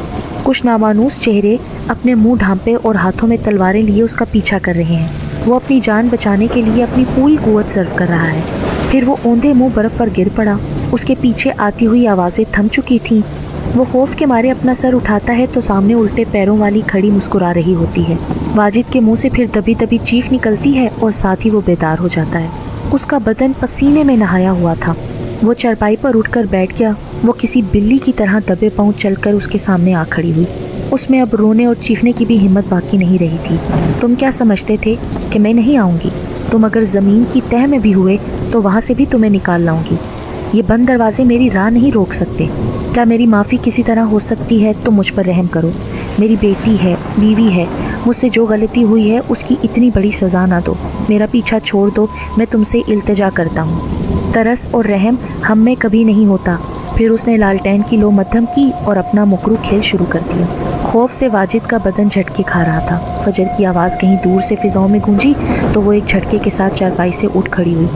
کچھ نامانوس چہرے اپنے منہ ڈھانپے اور ہاتھوں میں تلواریں لیے اس کا پیچھا کر رہے ہیں۔ وہ اپنی جان بچانے کے لیے اپنی پوری قوت صرف کر رہا ہے۔ پھر وہ اوندھے منہ برف پر گر پڑا۔ اس کے پیچھے آتی ہوئی آوازیں تھم چکی تھیں۔ وہ خوف کے مارے اپنا سر اٹھاتا ہے تو سامنے الٹے پیروں والی کھڑی مسکرا رہی ہوتی ہے۔ واجد کے منہ سے پھر دبی دبی چیخ نکلتی ہے اور ساتھ ہی وہ بیدار ہو جاتا ہے۔ اس کا بدن پسینے میں نہایا ہوا تھا۔ وہ چرپائی پر اٹھ کر بیٹھ گیا۔ وہ کسی بلی کی طرح دبے پاؤں چل کر اس کے سامنے آ کھڑی ہوئی۔ اس میں اب رونے اور چیخنے کی بھی ہمت باقی نہیں رہی تھی۔ تم کیا سمجھتے تھے کہ میں نہیں آؤں گی؟ تم اگر زمین کی تہہ میں بھی ہوئے تو وہاں سے بھی تمہیں نکال لاؤں گی۔ یہ بند دروازے میری راہ نہیں روک سکتے۔ کیا میری معافی کسی طرح ہو سکتی ہے تو مجھ پر رحم کرو۔ میری بیٹی ہے، بیوی ہے، مجھ سے جو غلطی ہوئی ہے اس کی اتنی بڑی سزا نہ دو۔ میرا پیچھا چھوڑ دو، میں تم سے التجا کرتا ہوں۔ ترس اور رحم ہم میں کبھی نہیں ہوتا۔ پھر اس نے لالٹین کی لو مدھم کی اور اپنا مکرو کھیل شروع کر دیا۔ خوف سے واجد کا بدن جھٹکے کھا رہا تھا۔ فجر کی آواز کہیں دور سے فضاؤں میں گونجی تو وہ ایک جھٹکے کے ساتھ چارپائی سے اٹھ کھڑی ہوئی۔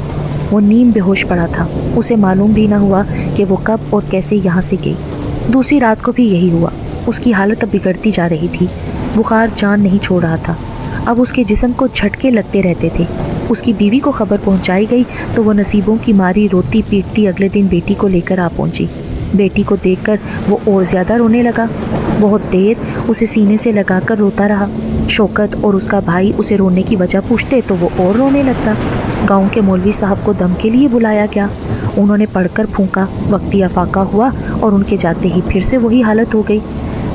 وہ نیم بے ہوش پڑا تھا۔ اسے معلوم بھی نہ ہوا کہ وہ کب اور کیسے یہاں سے گئی۔ دوسری رات کو بھی یہی ہوا۔ اس کی حالت اب بگڑتی جا رہی تھی۔ بخار جان نہیں چھوڑ رہا تھا۔ اب اس کے جسم کو جھٹکے لگتے رہتے تھے۔ اس کی بیوی کو خبر پہنچائی گئی تو وہ نصیبوں کی ماری روتی پیٹتی اگلے دن بیٹی کو لے کر آ پہنچی۔ بیٹی کو دیکھ کر وہ اور زیادہ رونے لگا۔ بہت دیر اسے سینے سے لگا کر روتا رہا۔ شوکت اور اس کا بھائی اسے رونے کی وجہ پوچھتے تو وہ اور رونے لگتا۔ گاؤں کے مولوی صاحب کو دم کے لیے بلایا گیا۔ انہوں نے پڑھ کر پھونکا، وقتی افاقہ ہوا اور ان کے جاتے ہی پھر سے وہی حالت ہو گئی۔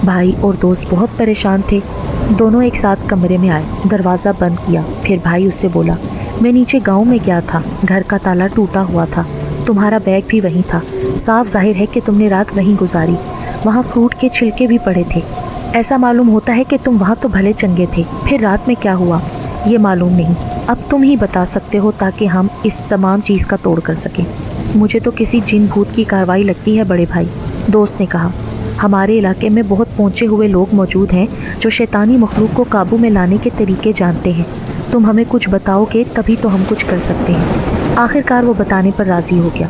بھائی اور دوست بہت پریشان تھے۔ دونوں ایک ساتھ کمرے میں آئے، دروازہ بند کیا۔ پھر بھائی اس سے بولا، میں نیچے گاؤں میں گیا تھا، گھر کا تالا ٹوٹا ہوا تھا، تمہارا بیگ بھی وہیں تھا، صاف ظاہر ہے کہ تم نے رات وہیں گزاری، وہاں فروٹ کے چھلکے بھی پڑے تھے، ایسا معلوم ہوتا ہے کہ تم وہاں تو بھلے چنگے تھے، پھر رات میں کیا ہوا یہ معلوم نہیں، اب تم ہی بتا سکتے ہو تاکہ ہم اس تمام چیز کا توڑ کر سکیں۔ مجھے تو کسی جن بھوت کی کارروائی لگتی ہے بڑے بھائی، دوست نے کہا۔ ہمارے علاقے میں بہت پہنچے ہوئے لوگ موجود ہیں جو شیطانی مخلوق کو قابو میں لانے کے طریقے جانتے ہیں، تم ہمیں کچھ بتاؤ گے تبھی تو ہم کچھ کر سکتے ہیں۔ آخر کار وہ بتانے پر راضی ہو گیا۔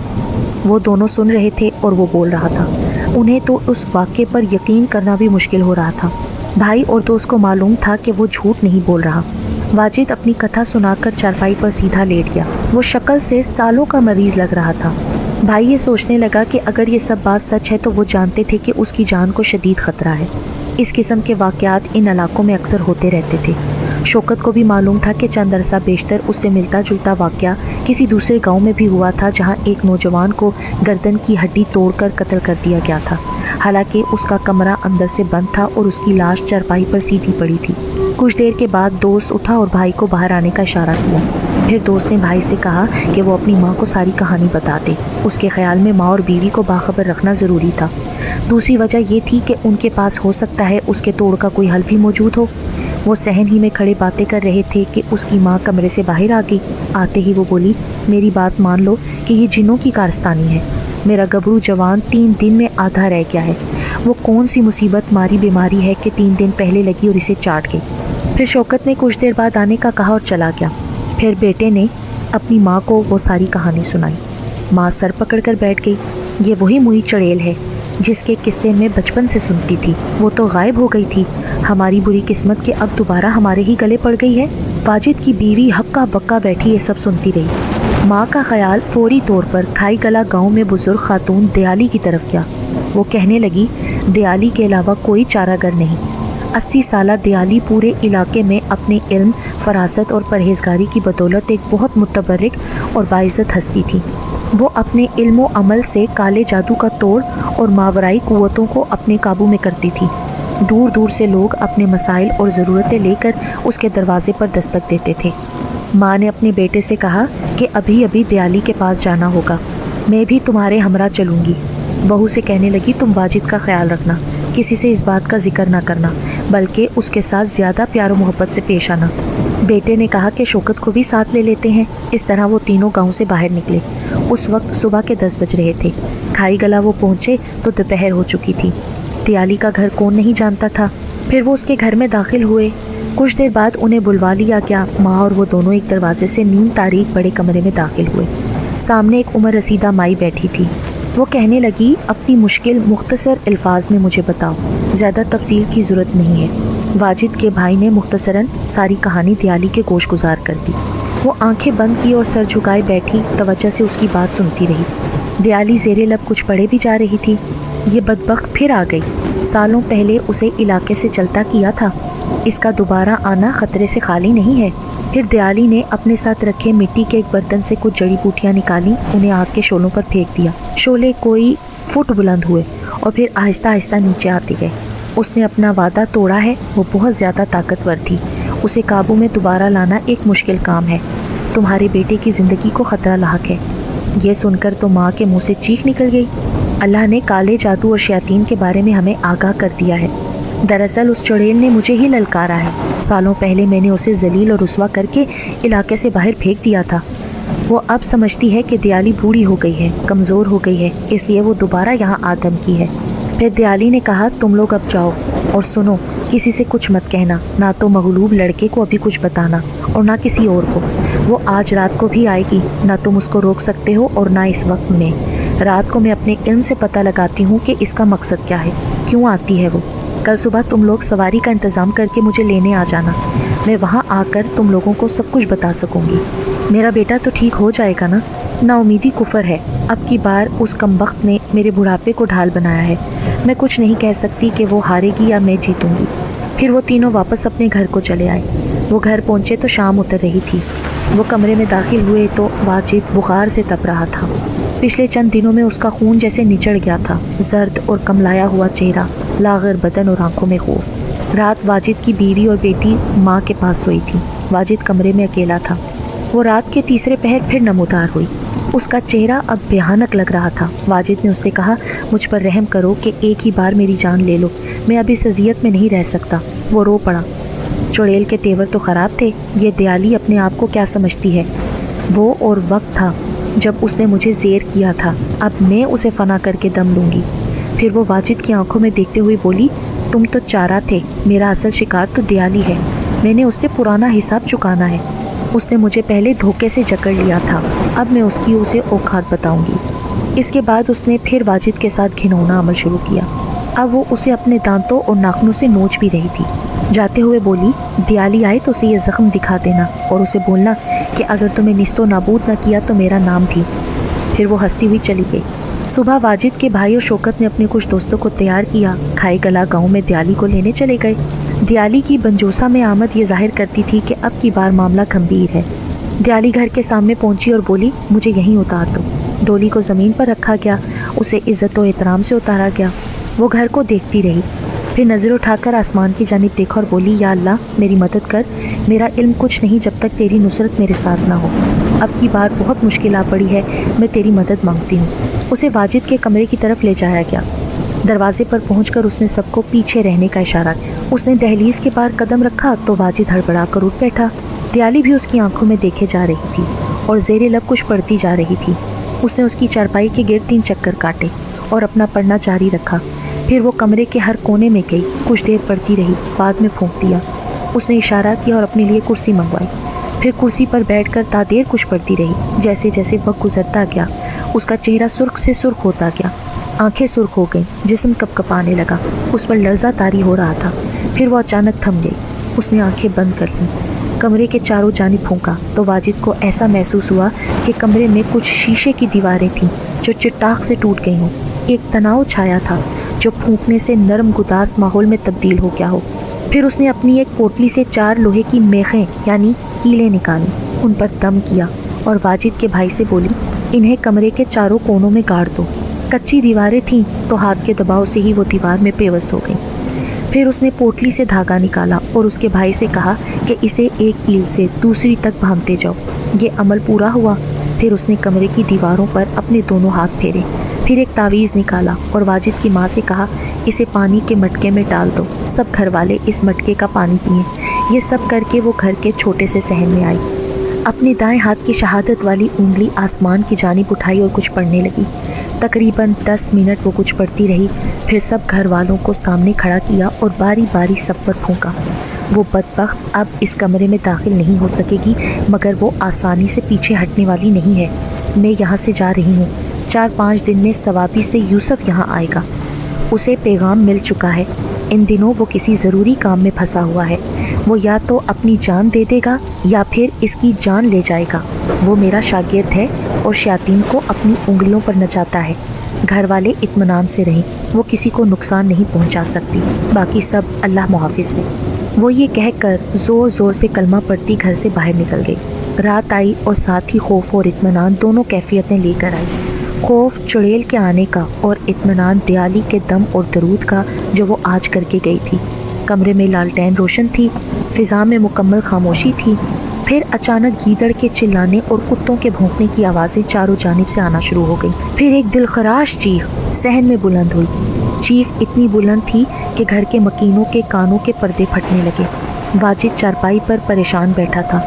وہ دونوں سن رہے تھے اور وہ بول رہا تھا۔ انہیں تو اس واقعے پر یقین کرنا بھی مشکل ہو رہا تھا۔ بھائی اور دوست کو معلوم تھا کہ وہ جھوٹ نہیں بول رہا۔ واجد اپنی کتھا سنا کر چارپائی پر سیدھا لیٹ گیا۔ وہ شکل سے سالوں کا مریض لگ رہا تھا۔ بھائی یہ سوچنے لگا کہ اگر یہ سب بات سچ ہے تو وہ جانتے تھے کہ اس کی جان کو شدید خطرہ ہے۔ اس قسم کے واقعات ان علاقوں میں اکثر ہوتے رہتے تھے۔ شوکت کو بھی معلوم تھا کہ چند عرصہ بیشتر اس سے ملتا جلتا واقعہ کسی دوسرے گاؤں میں بھی ہوا تھا جہاں ایک نوجوان کو گردن کی ہڈی توڑ کر قتل کر دیا گیا تھا، حالانکہ اس کا کمرہ اندر سے بند تھا اور اس کی لاش چارپائی پر سیدھی پڑی تھی۔ کچھ دیر کے بعد دوست اٹھا اور بھائی کو باہر آنے کا اشارہ کیا۔ پھر دوست نے بھائی سے کہا کہ وہ اپنی ماں کو ساری کہانی بتا دے۔ اس کے خیال میں ماں اور بیوی کو باخبر رکھنا ضروری تھا۔ دوسری وجہ یہ تھی کہ ان کے پاس ہو سکتا ہے اس کے توڑ کا کوئی حل بھی موجود ہو۔ وہ صحن ہی میں کھڑے باتیں کر رہے تھے کہ اس کی ماں کمرے سے باہر آ گئی۔ آتے ہی وہ بولی، میری بات مان لو کہ یہ جنوں کی کارستانی ہے۔ میرا گبرو جوان 3 دن میں آدھا رہ گیا ہے۔ وہ کون سی مصیبت ماری بیماری ہے کہ 3 دن پہلے لگی اور اسے چاٹ گئی۔ پھر شوکت نے کچھ دیر بعد آنے کا کہا اور چلا گیا۔ پھر بیٹے نے اپنی ماں کو وہ ساری کہانی سنائی۔ ماں سر پکڑ کر بیٹھ گئی۔ یہ وہی موئی چڑیل ہے جس کے قصے میں بچپن سے سنتی تھی، وہ تو غائب ہو گئی تھی، ہماری بری قسمت کہ اب دوبارہ ہمارے ہی گلے پڑ گئی ہے۔ واجد کی بیوی ہکا بکا بیٹھی یہ سب سنتی رہی۔ ماں کا خیال فوری طور پر کھائی گلا گاؤں میں بزرگ خاتون دیالی کی طرف گیا۔ وہ کہنے لگی، دیالی کے علاوہ کوئی چارہ گر نہیں۔ 80 سالہ دیالی پورے علاقے میں اپنے علم، فراست اور پرہیزگاری کی بدولت ایک بہت متبرک اور باعزت ہستی تھی۔ وہ اپنے علم و عمل سے کالے جادو کا توڑ اور ماورائی قوتوں کو اپنے قابو میں کرتی تھی۔ دور دور سے لوگ اپنے مسائل اور ضرورتیں لے کر اس کے دروازے پر دستک دیتے تھے۔ ماں نے اپنے بیٹے سے کہا کہ ابھی ابھی دیالی کے پاس جانا ہوگا، میں بھی تمہارے ہمراہ چلوں گی۔ بہو سے کہنے لگی، تم واجد کا خیال رکھنا، کسی سے اس بات کا ذکر نہ کرنا، بلکہ اس کے ساتھ زیادہ پیار و محبت سے پیش آنا۔ بیٹے نے کہا کہ شوکت کو بھی ساتھ لے لیتے ہیں۔ اس طرح وہ تینوں گاؤں سے باہر نکلے۔ اس وقت صبح کے 10 بج رہے تھے۔ کھائی گلا وہ پہنچے تو دوپہر ہو چکی تھی۔ دیالی کا گھر کون نہیں جانتا تھا۔ پھر وہ اس کے گھر میں داخل ہوئے۔ کچھ دیر بعد انہیں بلوا لیا گیا۔ ماں اور وہ دونوں ایک دروازے سے نیم تاریک بڑے کمرے میں داخل ہوئے۔ سامنے ایک عمر رسیدہ مائی بیٹھی تھی۔ وہ کہنے لگی، اپنی مشکل مختصر الفاظ میں مجھے بتاؤ، زیادہ تفصیل کی ضرورت نہیں ہے۔ واجد کے بھائی نے مختصراً ساری کہانی دیالی کے گوش گزار کر دی۔ وہ آنکھیں بند کی اور سر جھکائے بیٹھی توجہ سے اس کی بات سنتی رہی۔ دیالی زیر لب کچھ پڑھے بھی جا رہی تھی۔ یہ بدبخت پھر آ گئی، سالوں پہلے اسے علاقے سے چلتا کیا تھا، اس کا دوبارہ آنا خطرے سے خالی نہیں ہے۔ پھر دیالی نے اپنے ساتھ رکھے مٹی کے ایک برتن سے کچھ جڑی بوٹیاں نکالی، انہیں آگ کے شعلوں پر پھینک دیا۔ شعلے کوئی فٹ بلند ہوئے اور پھر آہستہ آہستہ نیچے آتے گئے۔ اس نے اپنا وعدہ توڑا ہے، وہ بہت زیادہ طاقتور تھی، اسے قابو میں دوبارہ لانا ایک مشکل کام ہے۔ تمہارے بیٹے کی زندگی کو خطرہ لاحق ہے۔ یہ سن کر تو ماں کے منہ سے چیخ نکل گئی۔ اللہ نے کالے جادو اور شیاطین کے بارے میں ہمیں آگاہ کر دیا ہے۔ دراصل اس چڑیل نے مجھے ہی للکارا ہے۔ سالوں پہلے میں نے اسے ذلیل اور رسوا کر کے علاقے سے باہر پھینک دیا تھا۔ وہ اب سمجھتی ہے کہ دیالی بوڑھی ہو گئی ہے، کمزور ہو گئی ہے، اس لیے وہ دوبارہ یہاں آدم کی ہے۔ پھر دیالی نے کہا تم لوگ اب جاؤ اور سنو، کسی سے کچھ مت کہنا، نہ تو مغلوب لڑکے کو ابھی کچھ بتانا اور نہ کسی اور کو۔ وہ آج رات کو بھی آئے گی، نہ تم اس کو روک سکتے ہو اور نہ اس وقت میں۔ رات کو میں اپنے علم سے پتہ لگاتی ہوں کہ اس کا مقصد کیا ہے، کیوں آتی ہے وہ۔ کل صبح تم لوگ سواری کا انتظام کر کے مجھے لینے آ جانا، میں وہاں آ کر تم لوگوں کو سب کچھ بتا سکوں گی۔ میرا بیٹا تو ٹھیک ہو جائے گا نا؟ نا امیدی کفر ہے، اب کی بار اس کمبخت نے میرے بڑھاپے کو ڈھال بنایا ہے۔ میں کچھ نہیں کہہ سکتی کہ وہ ہارے گی یا میں جیتوں گی۔ پھر وہ تینوں واپس اپنے گھر کو چلے آئے۔ وہ گھر پہنچے تو شام اتر رہی تھی۔ وہ کمرے میں داخل ہوئے تو واجد بخار سے تپ رہا تھا۔ پچھلے چند دنوں میں اس کا خون جیسے نچڑ گیا تھا، زرد اور کملایا ہوا چہرہ، لاغر بدن اور آنکھوں میں خوف۔ رات واجد کی بیوی اور بیٹی ماں کے پاس سوئی تھی، واجد کمرے میں اکیلا تھا۔ وہ رات کے تیسرے پہر پھر نمودار ہوئی۔ اس کا چہرہ اب بھیانک لگ رہا تھا۔ واجد نے اس سے کہا مجھ پر رحم کرو کہ ایک ہی بار میری جان لے لو، میں اب اس اذیت میں نہیں رہ سکتا۔ وہ رو پڑا۔ چڑیل کے تیور تو خراب تھے، یہ دیالی اپنے آپ کو کیا سمجھتی ہے؟ وہ اور وقت تھا جب اس نے مجھے زیر کیا تھا، اب میں اسے فنا کر کے دم لوں گی۔ پھر وہ واجد کی آنکھوں میں دیکھتے ہوئے بولی تم تو چارہ تھے، میرا اصل شکار تو دیالی ہے، میں نے اس سے پرانا حساب چکانا ہے۔ اس نے مجھے پہلے دھوکے سے جکڑ لیا تھا، اب میں اس کی اسے اوقات بتاؤں گی۔ اس کے بعد اس نے پھر واجد کے ساتھ گھنونا عمل شروع کیا۔ اب وہ اسے اپنے دانتوں اور ناخنوں سے نوچ بھی رہی تھی۔ جاتے ہوئے بولی دیالی آئے تو اسے یہ زخم دکھا دینا اور اسے بولنا کہ اگر تمہیں نیست و نابود نہ کیا تو میرا نام بھی۔ پھر وہ ہنستی ہوئی چلی گئی۔ صبح واجد کے بھائی اور شوکت نے اپنے کچھ دوستوں کو تیار کیا، کھائے گلا گاؤں میں دیالی کو لینے چلے گئے۔ دیالی کی بنجوسا میں آمد یہ ظاہر کرتی تھی کہ اب کی بار معاملہ گھمبیر ہے۔ دیالی گھر کے سامنے پہنچی اور بولی مجھے یہیں اتار دو۔ ڈولی کو زمین پر رکھا گیا، اسے عزت و احترام سے اتارا گیا۔ وہ گھر کو دیکھتی رہی، پھر نظر اٹھا کر آسمان کی جانب دیکھا اور بولی یا اللہ میری مدد کر، میرا علم کچھ نہیں جب تک تیری نصرت میرے ساتھ نہ ہو۔ اب کی بار بہت مشکل آ پڑی ہے، میں تیری مدد مانگتی ہوں۔ اسے واجد کے کمرے کی طرف لے جایا گیا۔ دروازے پر پہنچ کر اس نے سب کو پیچھے رہنے کا اشارہ کیا۔ اس نے دہلیز کے پار قدم رکھا تو واجد ہڑبڑا کر اٹھ بیٹھا۔ دیالی بھی اس کی آنکھوں میں دیکھے جا رہی تھی اور زیر لب کچھ پڑھتی جا رہی تھی۔ اس نے اس کی چارپائی کے گرد 3 چکر کاٹے اور اپنا پڑھنا جاری رکھا۔ پھر وہ کمرے کے ہر کونے میں گئی، کچھ دیر پڑھتی رہی، بعد میں پھونک دیا۔ اس نے اشارہ کیا اور اپنے لیے کرسی منگوائی، پھر کرسی پر بیٹھ کر تا دیر کچھ پڑھتی رہی۔ جیسے جیسے وقت گزرتا گیا اس کا چہرہ سرخ سے سرخ ہوتا گیا، آنکھیں سرخ ہو گئیں، جسم کپ کپانے لگا، اس پر لرزہ طاری ہو رہا تھا۔ پھر وہ اچانک تھم گئی، اس نے آنکھیں بند کر لیں، کمرے کے چاروں جانب پھونکا تو واجد کو ایسا محسوس ہوا کہ کمرے میں کچھ شیشے کی دیواریں تھیں جو چٹاخ سے ٹوٹ گئی ہوں۔ ایک تناؤ چھایا تھا جو پھونکنے سے نرم گداس ماحول میں تبدیل ہو گیا ہو۔ پھر اس نے اپنی ایک پوٹلی سے 4 لوہے کی میخیں یعنی کیلیں نکالی، ان پر دم کیا اور واجد کے بھائی سے بولی انہیں کمرے کے چاروں کونوں میں گاڑ دو۔ کچی دیواریں تھیں تو ہاتھ کے دباؤ سے ہی وہ دیوار میں پیوست ہو گئیں۔ پھر اس نے پوٹلی سے دھاگا نکالا اور اس کے بھائی سے کہا کہ اسے ایک کیل سے دوسری تک باندھتے جاؤ۔ یہ عمل پورا ہوا۔ پھر اس نے کمرے کی دیواروں پر اپنے دونوں ہاتھ پھیرے، پھر ایک تعویذ نکالا اور واجد کی ماں سے کہا اسے پانی کے مٹکے میں ڈال دو، سب گھر والے اس مٹکے کا پانی پئیں۔ یہ سب کر کے وہ گھر کے چھوٹے سے صحن میں آئی، اپنے دائیں ہاتھ کی شہادت والی انگلی آسمان کی جانب اٹھائی اور کچھ پڑھنے لگی۔ تقریباً 10 منٹ وہ کچھ پڑھتی رہی، پھر سب گھر والوں کو سامنے کھڑا کیا اور باری باری سب پر پھونکا۔ وہ بدبخت اب اس کمرے میں داخل نہیں ہو سکے گی، مگر وہ آسانی سے پیچھے ہٹنے والی نہیں ہے۔ میں یہاں سے جا رہی ہوں، 4-5 دن میں ثوابی سے یوسف یہاں آئے گا، اسے پیغام مل چکا ہے۔ ان دنوں وہ کسی ضروری کام میں پھنسا ہوا ہے، وہ یا تو اپنی جان دے دے گا یا پھر اس کی جان لے جائے گا۔ وہ میرا شاگرد ہے اور شیاطین کو اپنی انگلیوں پر نچاتا ہے۔ घर वाले इत्मीनान से रहें, वो किसी को नुकसान नहीं पहुंचा सकती, बाकी सब अल्लाह मुहाफिज है। वो ये कहकर ज़ोर ज़ोर से कलमा पढ़ती घर से बाहर निकल गई। रात आई और साथ ही खौफ और इत्मीनान दोनों कैफियतें लेकर आई। खौफ चुड़ैल के आने का और इत्मीनान दियाली के दम और दरूद का जो वो आज करके गई थी। कमरे में लालटेन रोशन थी, फ़िज़ा में मुकम्मल खामोशी थी। फिर अचानक गीदड़ के चिल्लाने और कुत्तों के भौंकने की आवाज़ें चारों जानिब से आना शुरू हो गई। फिर एक दिलखराश चीख सहन में बुलंद हुई। चीख इतनी बुलंद थी कि घर के मकीनों के कानों के पर्दे फटने लगे। वाजिद चारपाई पर परेशान बैठा था।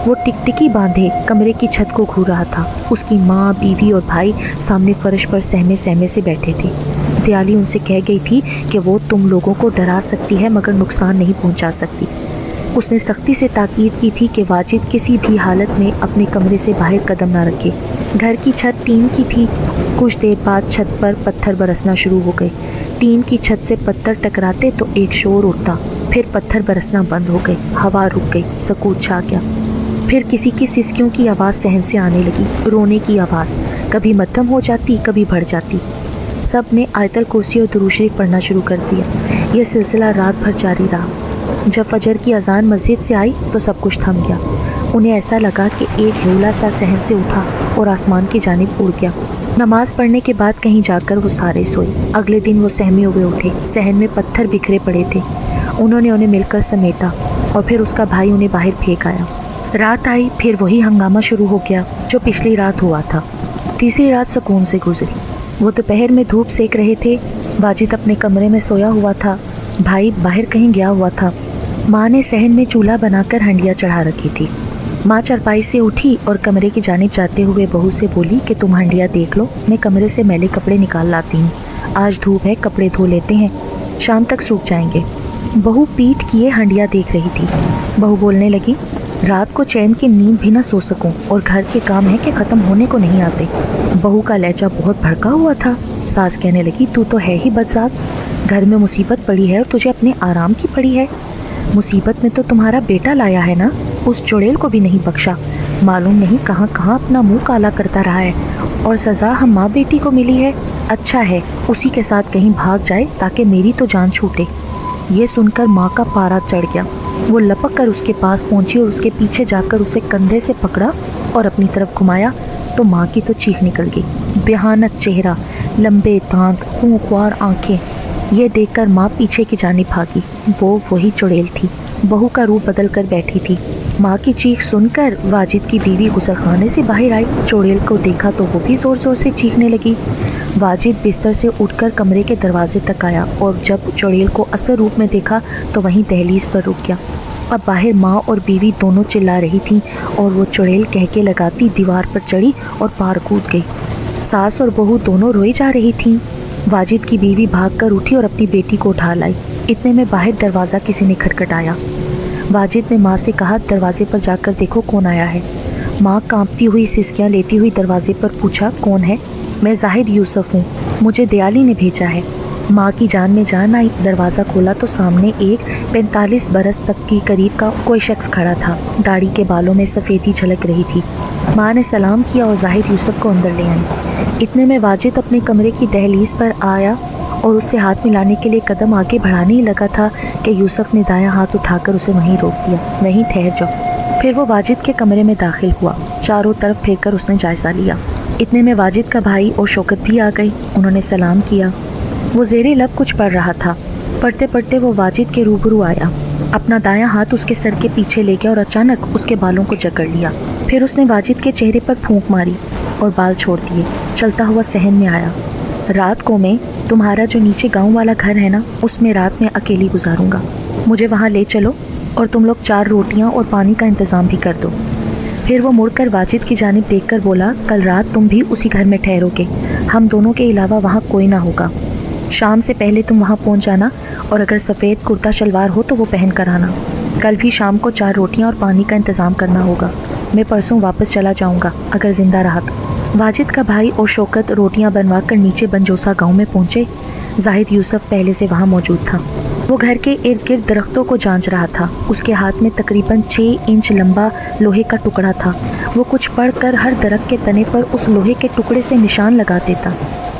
वो टिकटिकी बांधे कमरे की छत को घूर रहा था। उसकी माँ, बीवी और भाई सामने फर्श पर सहमे सहमे से बैठे थे। दियाली उनसे कह गई थी कि वो तुम लोगों को डरा सकती है मगर नुकसान नहीं पहुंचा सकती। उसने सख्ती से ताकीद की थी कि वाजिद किसी भी हालत में अपने कमरे से बाहर कदम ना रखे। घर की छत टीन की थी। कुछ देर बाद छत पर पत्थर बरसना शुरू हो गए। टीन की छत से पत्थर टकराते तो एक शोर उठता, फिर पत्थर बरसना बंद हो गए, हवा रुक गई, सकूत छा गया। फिर किसी की सिसकियों की आवाज़ सहन से आने लगी, रोने की आवाज़, कभी मध्यम हो जाती कभी बढ़ जाती। सब ने आयतल कुर्सी और दुरूद शरीफ पढ़ना शुरू कर दिया। यह सिलसिला रात भर जारी रहा। जब फजर की अजान मस्जिद से आई तो सब कुछ थम गया। उन्हें ऐसा लगा कि एक हिवला सा सहन से उठा और आसमान की जानिब उड़ गया। नमाज पढ़ने के बाद कहीं जाकर वो सारे सोए। अगले दिन वो सहमे हुए उठे। सहन में पत्थर बिखरे पड़े थे। उन्होंने उन्हें मिलकर समेटा और फिर उसका भाई उन्हें बाहर फेंक आया। रात आई, फिर वही हंगामा शुरू हो गया जो पिछली रात हुआ था। तीसरी रात सुकून से गुजरी। वो दोपहर में धूप सेक रहे थे। वाजिद अपने कमरे में सोया हुआ था, भाई बाहर कहीं गया हुआ था। माँ ने सहन में चूल्हा बनाकर हंडिया चढ़ा रखी थी। माँ चारपाई से उठी और कमरे की जानिब जाते हुए बहू से बोली कि तुम हंडिया देख लो, मैं कमरे से मैले कपड़े निकाल लाती हूँ। आज धूप है, कपड़े धो लेते हैं, शाम तक सूख जाएंगे। बहू पीठ किए हंडिया देख रही थी। बहू बोलने लगी, रात को चैन की नींद भी ना सो सकूं और घर के काम है कि ख़त्म होने को नहीं आते। बहू का लहजा बहुत भड़का हुआ था। सास कहने लगी, तू तो है ही बदजात, घर में मुसीबत पड़ी है और तुझे अपने आराम की पड़ी है। मुसीबत में तो तुम्हारा बेटा लाया है ना, उस चुड़ैल को भी नहीं बख्शा। मालूम नहीं कहाँ कहाँ अपना मुंह काला करता रहा है और सज़ा हम माँ बेटी को मिली है। अच्छा है उसी के साथ कहीं भाग जाए ताकि मेरी तो जान छूटे। ये सुनकर माँ का पारा चढ़ गया। वो लपक कर उसके पास पहुंची और उसके पीछे जाकर उसे कंधे से पकड़ा और अपनी तरफ घुमाया तो माँ की तो चीख निकल गई। भयानक चेहरा, लंबे दांत, खूंखार आंखें। ये देखकर माँ पीछे की जानिब भागी। वो वही चुड़ैल थी। बहू का रूप बदल कर बैठी थी। माँ की चीख सुनकर वाजिद की बीवी गुसलखाने से बाहर आई। चुड़ैल को देखा तो वो भी ज़ोर ज़ोर से चीखने लगी। वाजिद बिस्तर से उठकर कमरे के दरवाजे तक आया और जब चुड़ैल को असल रूप में देखा तो वहीं दहलीज पर रुक गया। अब बाहर माँ और बीवी दोनों चिल्ला रही थीं और वो चुड़ैल कहके लगाती दीवार पर चढ़ी और पार कूद गई। सास और बहू दोनों रोई जा रही थीं। वाजिद की बीवी भागकर उठी और अपनी बेटी को उठा लाई। इतने में बाहर दरवाज़ा किसी ने खटखटाया। वाजिद ने माँ से कहा, दरवाजे पर जाकर देखो कौन आया है। माँ कांपती हुई सिसकियाँ लेती हुई दरवाजे पर पूछा, कौन है? मैं जाहिद यूसुफ हूँ, मुझे दियाली ने भेजा है। माँ की जान में जान आई। दरवाज़ा खोला तो सामने एक 45 बरस तक की करीब का कोई शख्स खड़ा था। दाढ़ी के बालों में सफ़ेदी झलक रही थी। माँ ने सलाम किया और जाहिद यूसुफ को अंदर ले आई। इतने में वाजिद अपने कमरे की दहलीज पर आया और उससे हाथ मिलाने के लिए कदम आगे बढ़ाने ही लगा था कि यूसुफ ने दायां हाथ उठाकर उसे वहीं रोक दिया। वहीं ठहर जाओ। फिर वो वाजिद के कमरे में दाखिल हुआ। चारों तरफ फिर कर उसने जायज़ा लिया। इतने में वाजिद का भाई और शौकत भी आ गई। उन्होंने सलाम किया। वो ज़ेरे लब कुछ पढ़ रहा था। पढ़ते पढ़ते वो वाजिद के रूबरू आया। अपना दायां हाथ उसके सर के पीछे ले गया और अचानक उसके बालों को जकड़ लिया। फिर उसने वाजिद के चेहरे पर फूंक मारी और बाल छोड़ दिए। चलता हुआ सहन में आया, रात को मैं तुम्हारा जो नीचे गांव वाला घर है ना, उसमें रात में अकेली गुजारूंगा। मुझे वहाँ ले चलो और तुम लोग 4 रोटियाँ और पानी का इंतज़ाम भी कर दो। फिर वो मुड़कर वाजिद की जानिब देखकर बोला, कल रात तुम भी उसी घर में ठहरोगे। हम दोनों के अलावा वहाँ कोई ना होगा। शाम से पहले तुम वहाँ पहुँच जाना और अगर सफ़ेद कुर्ता शलवार हो तो वो पहन कर आना। कल भी शाम को 4 रोटियाँ और पानी का इंतज़ाम करना होगा। मैं परसों वापस चला जाऊँगा अगर ज़िंदा रहा तो। वाजिद का भाई और शौकत रोटियां बनवा कर नीचे बंजोसा गांव में पहुंचे। जाहिद यूसुफ पहले से वहां मौजूद था। वो घर के इर्द गिर्द दरख्तों को जांच रहा था। उसके हाथ में तकरीबन 6 इंच लंबा लोहे का टुकड़ा था। वो कुछ पढ़कर हर दरख्त के तने पर उस लोहे के टुकड़े से निशान लगा देता।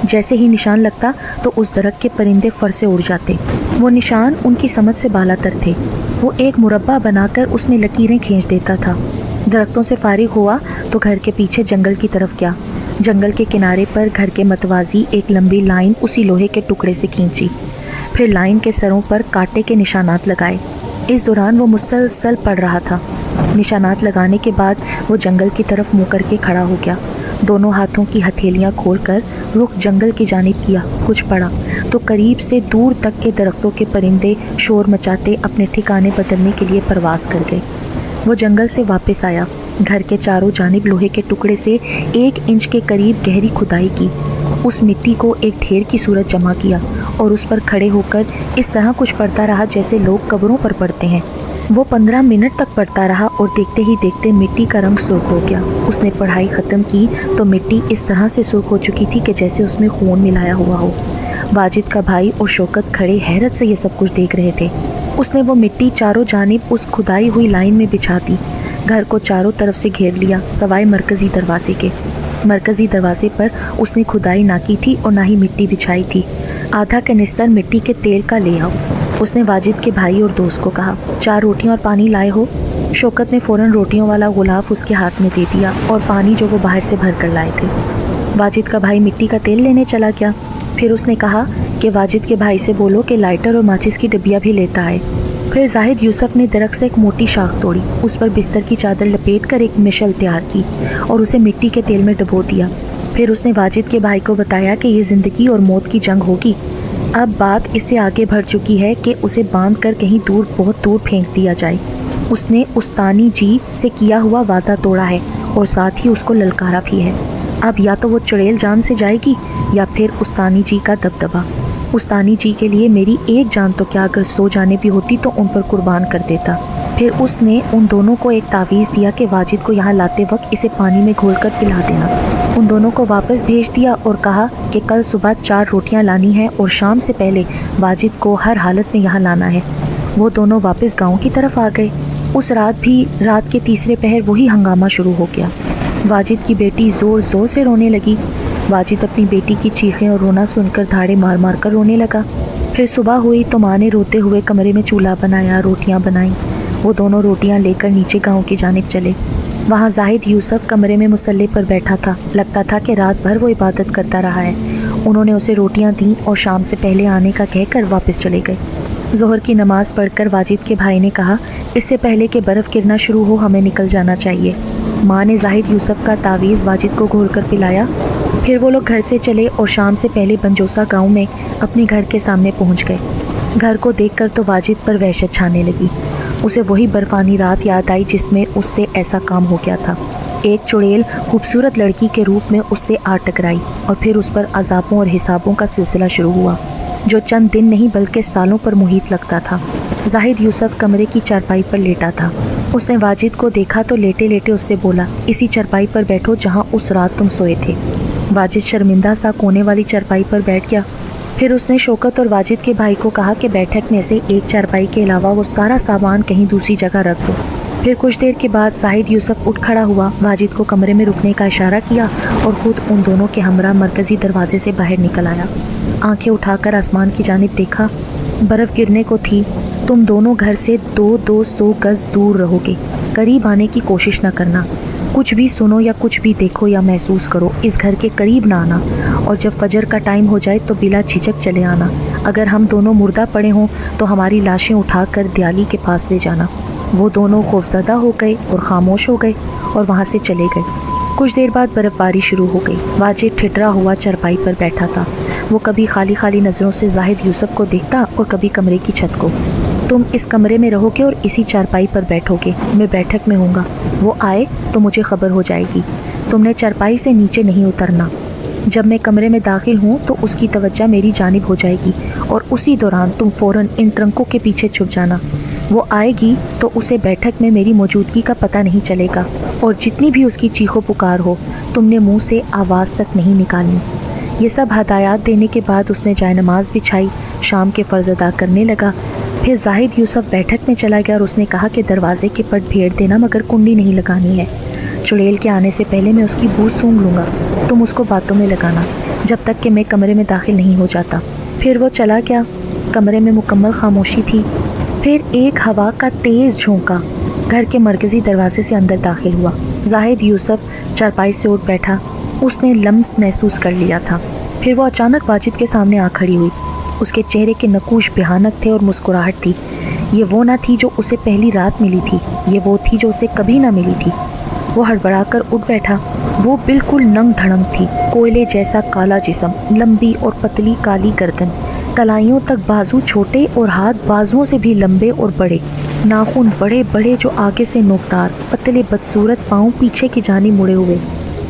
जैसे ही निशान लगता तो उस दरख्त के परिंदे फर से उड़ जाते। वो निशान उनकी समझ से बालातर थे। वो एक मुरब्बा बनाकर उसमें लकीरें खींच देता था। दरख्तों से फारिग हुआ तो घर के पीछे जंगल की तरफ गया। जंगल के किनारे पर घर के मतवाजी एक लंबी लाइन उसी लोहे के टुकड़े से खींची। फिर लाइन के सरों पर कांटे के निशानात लगाए। इस दौरान वो मुसलसल पढ़ रहा था। निशानात लगाने के बाद वो जंगल की तरफ मुँह करके खड़ा हो गया। दोनों हाथों की हथेलियाँ खोलकर रुख जंगल की जानिब किया। कुछ पड़ा तो करीब से दूर तक के दरख्तों के परिंदे शोर मचाते अपने ठिकाने बदलने के लिए परवास कर गए। वो जंगल से वापस आया। घर के चारों जानिब लोहे के टुकड़े से 1 इंच के करीब गहरी खुदाई की। उस मिट्टी को एक ढेर की सूरत जमा किया और उस पर खड़े होकर इस तरह कुछ पढ़ता रहा जैसे लोग कब्रों पर पढ़ते हैं। वो 15 मिनट तक पढ़ता रहा और देखते ही देखते मिट्टी का रंग सुर्ख हो गया। उसने पढ़ाई ख़त्म की तो मिट्टी इस तरह से सुर्ख हो चुकी थी कि जैसे उसमें खून मिलाया हुआ हो। वाजिद का भाई और शौकत खड़े हैरत से ये सब कुछ देख रहे थे। उसने वो मिट्टी चारों जानिब उस खुदाई हुई लाइन में बिछा दी। घर को चारों तरफ से घेर लिया सवाए मरकज़ी दरवाजे के। मरकज़ी दरवाजे पर उसने खुदाई ना की थी और ना ही मिट्टी बिछाई थी। आधा कनिस्तर मिट्टी के तेल का ले आओ। उसने वाजिद के भाई और दोस्त को कहा, 4 रोटियां और पानी लाए हो? शौकत ने फ़ौरन रोटियों वाला गुलाफ उसके हाथ में दे दिया और पानी जो वो बाहर से भर कर लाए थे। वाजिद का भाई मिट्टी का तेल लेने चला गया। फिर उसने कहा कि वाजिद के भाई से बोलो कि लाइटर और माचिस की डिब्बियाँ भी लेता है। फिर जाहिद यूसुफ ने दरख्त से एक मोटी शाख तोड़ी, उस पर बिस्तर की चादर लपेट कर एक मिशल तैयार की और उसे मिट्टी के तेल में डुबो दिया। फिर उसने वाजिद के भाई को बताया कि ये ज़िंदगी और मौत की जंग होगी। अब बात इससे आगे बढ़ चुकी है कि उसे बांध कर कहीं दूर, बहुत दूर फेंक दिया जाए। उसने उस्तानी जी से किया हुआ वादा तोड़ा है और साथ ही उसको ललकारा भी है। अब या तो वो चुड़ैल जान से जाएगी या फिर उस्तानी जी का दबदबा। उस्तानी जी के लिए मेरी एक जान तो क्या, अगर 100 जाने भी होती तो उन पर कुर्बान कर देता। फिर उसने उन दोनों को एक तावीज़ दिया कि वाजिद को यहाँ लाते वक्त इसे पानी में घोलकर पिला देना। उन दोनों को वापस भेज दिया और कहा कि कल सुबह 4 रोटियाँ लानी हैं और शाम से पहले वाजिद को हर हालत में यहाँ लाना है। वो दोनों वापस गाँव की तरफ आ गए। उस रात भी रात के तीसरे पहर वही हंगामा शुरू हो गया। वाजिद की बेटी ज़ोर ज़ोर से रोने लगी। वाजिद अपनी बेटी की चीखें और रोना सुनकर धाड़े मार मार कर रोने लगा। फिर सुबह हुई तो माँ ने रोते हुए कमरे में चूल्हा बनाया, रोटियाँ बनाईं। वो दोनों रोटियाँ लेकर नीचे गांव की जानिब चले। वहाँ जाहिद यूसुफ कमरे में मुसल्ले पर बैठा था। लगता था कि रात भर वो इबादत करता रहा है। उन्होंने उसे रोटियाँ दीं और शाम से पहले आने का कहकर वापस चले गए। ज़ोहर की नमाज़ पढ़कर वाजिद के भाई ने कहा, इससे पहले कि बर्फ़ गिरना शुरू हो हमें निकल जाना चाहिए। माँ ने जाहिद यूसुफ का तावीज़ वाजिद को घोल कर पिलाया। फिर वो लोग घर से चले और शाम से पहले बंजोसा गांव में अपने घर के सामने पहुंच गए। घर को देखकर तो वाजिद पर वहशत छाने लगी। उसे वही बर्फानी रात याद आई जिसमें उससे ऐसा काम हो गया था। एक चुड़ैल खूबसूरत लड़की के रूप में उससे आ टकराई और फिर उस पर अज़ाबों और हिसाबों का सिलसिला शुरू हुआ जो चंद दिन नहीं बल्कि सालों पर मुहित लगता था। जाहिद यूसुफ कमरे की चारपाई पर लेटा था। उसने वाजिद को देखा तो लेटे लेटे उससे बोला, इसी चारपाई पर बैठो जहाँ उस रात तुम सोए थे। वाजिद शर्मिंदा सा कोने वाली चारपाई पर बैठ गया। फिर उसने शौकत और वाजिद के भाई को कहा कि बैठक में से एक चारपाई के अलावा वो सारा सामान कहीं दूसरी जगह रख दो। फिर कुछ देर के बाद जाहिद यूसुफ उठ खड़ा हुआ, वाजिद को कमरे में रुकने का इशारा किया और ख़ुद उन दोनों के हमरा मरकज़ी दरवाजे से बाहर निकल आया। आंखें उठाकर आसमान की जानिब देखा। बर्फ़ गिरने को थी। तुम दोनों घर से 200 गज़ दूर रहोगे। करीब आने की कोशिश न करना। कुछ भी सुनो या कुछ भी देखो या महसूस करो, इस घर के करीब ना आना। और जब फजर का टाइम हो जाए तो बिला झिझक चले आना। अगर हम दोनों मुर्दा पड़े हों तो हमारी लाशें उठाकर दयाली के पास ले जाना। वो दोनों खौफज़दा हो गए और ख़ामोश हो गए और वहाँ से चले गए। कुछ देर बाद बर्फ़बारी शुरू हो गई। वाजिद ठिठरा हुआ चारपाई पर बैठा था। वो कभी खाली खाली नज़रों से जाहिद यूसुफ को देखता और कभी कमरे की छत को। तुम इस कमरे में रहोगे और इसी चारपाई पर बैठोगे। मैं बैठक में हूँगा। वो आए तो मुझे खबर हो जाएगी। तुमने चारपाई से नीचे नहीं उतरना। जब मैं कमरे में दाखिल हूँ तो उसकी तवज्जो मेरी जानिब हो जाएगी और उसी दौरान तुम फ़ौरन इन ट्रंकों के पीछे छुप जाना। वो आएगी तो उसे बैठक में मेरी मौजूदगी का पता नहीं चलेगा और जितनी भी उसकी चीखों पुकार हो तुमने मुँह से आवाज़ तक नहीं निकालनी। ये सब हदायत देने के बाद उसने जायनमाज़ बिछाई, शाम के फ़र्ज़ अदा करने लगा। फिर जाहिद यूसुफ बैठक में चला गया और उसने कहा कि दरवाजे के पट भेड़ देना मगर कुंडी नहीं लगानी है। चुड़ैल के आने से पहले मैं उसकी बू सूंघ लूँगा, तुम उसको बातों में लगाना। जब तक कि मैं कमरे में दाखिल नहीं हो जाता। फिर वो चला गया। कमरे में मुकम्मल खामोशी थी। फिर एक हवा का तेज़ झोंका घर के मरकज़ी दरवाजे से अंदर दाखिल हुआ। जाहिद यूसुफ चारपाई से उठ बैठा। उसने लम्स महसूस कर लिया था। फिर वो अचानक वाजिद के सामने आ खड़ी हुई। उसके चेहरे के नकूश भयानक थे और मुस्कुराहट थी। ये वो ना थी जो उसे पहली रात मिली थी, ये वो थी जो उसे कभी ना मिली थी। वो हड़बड़ाकर उठ बैठा। वो बिल्कुल नंग धड़ंग थी, कोयले जैसा काला जिस्म, लंबी और पतली काली गर्दन, कलाइयों तक बाजू छोटे और हाथ बाजुओं से भी लंबे और बड़े, नाखून बड़े बड़े जो आगे से नोकदार, पतले बदसूरत पाँव पीछे की जानी मुड़े हुए।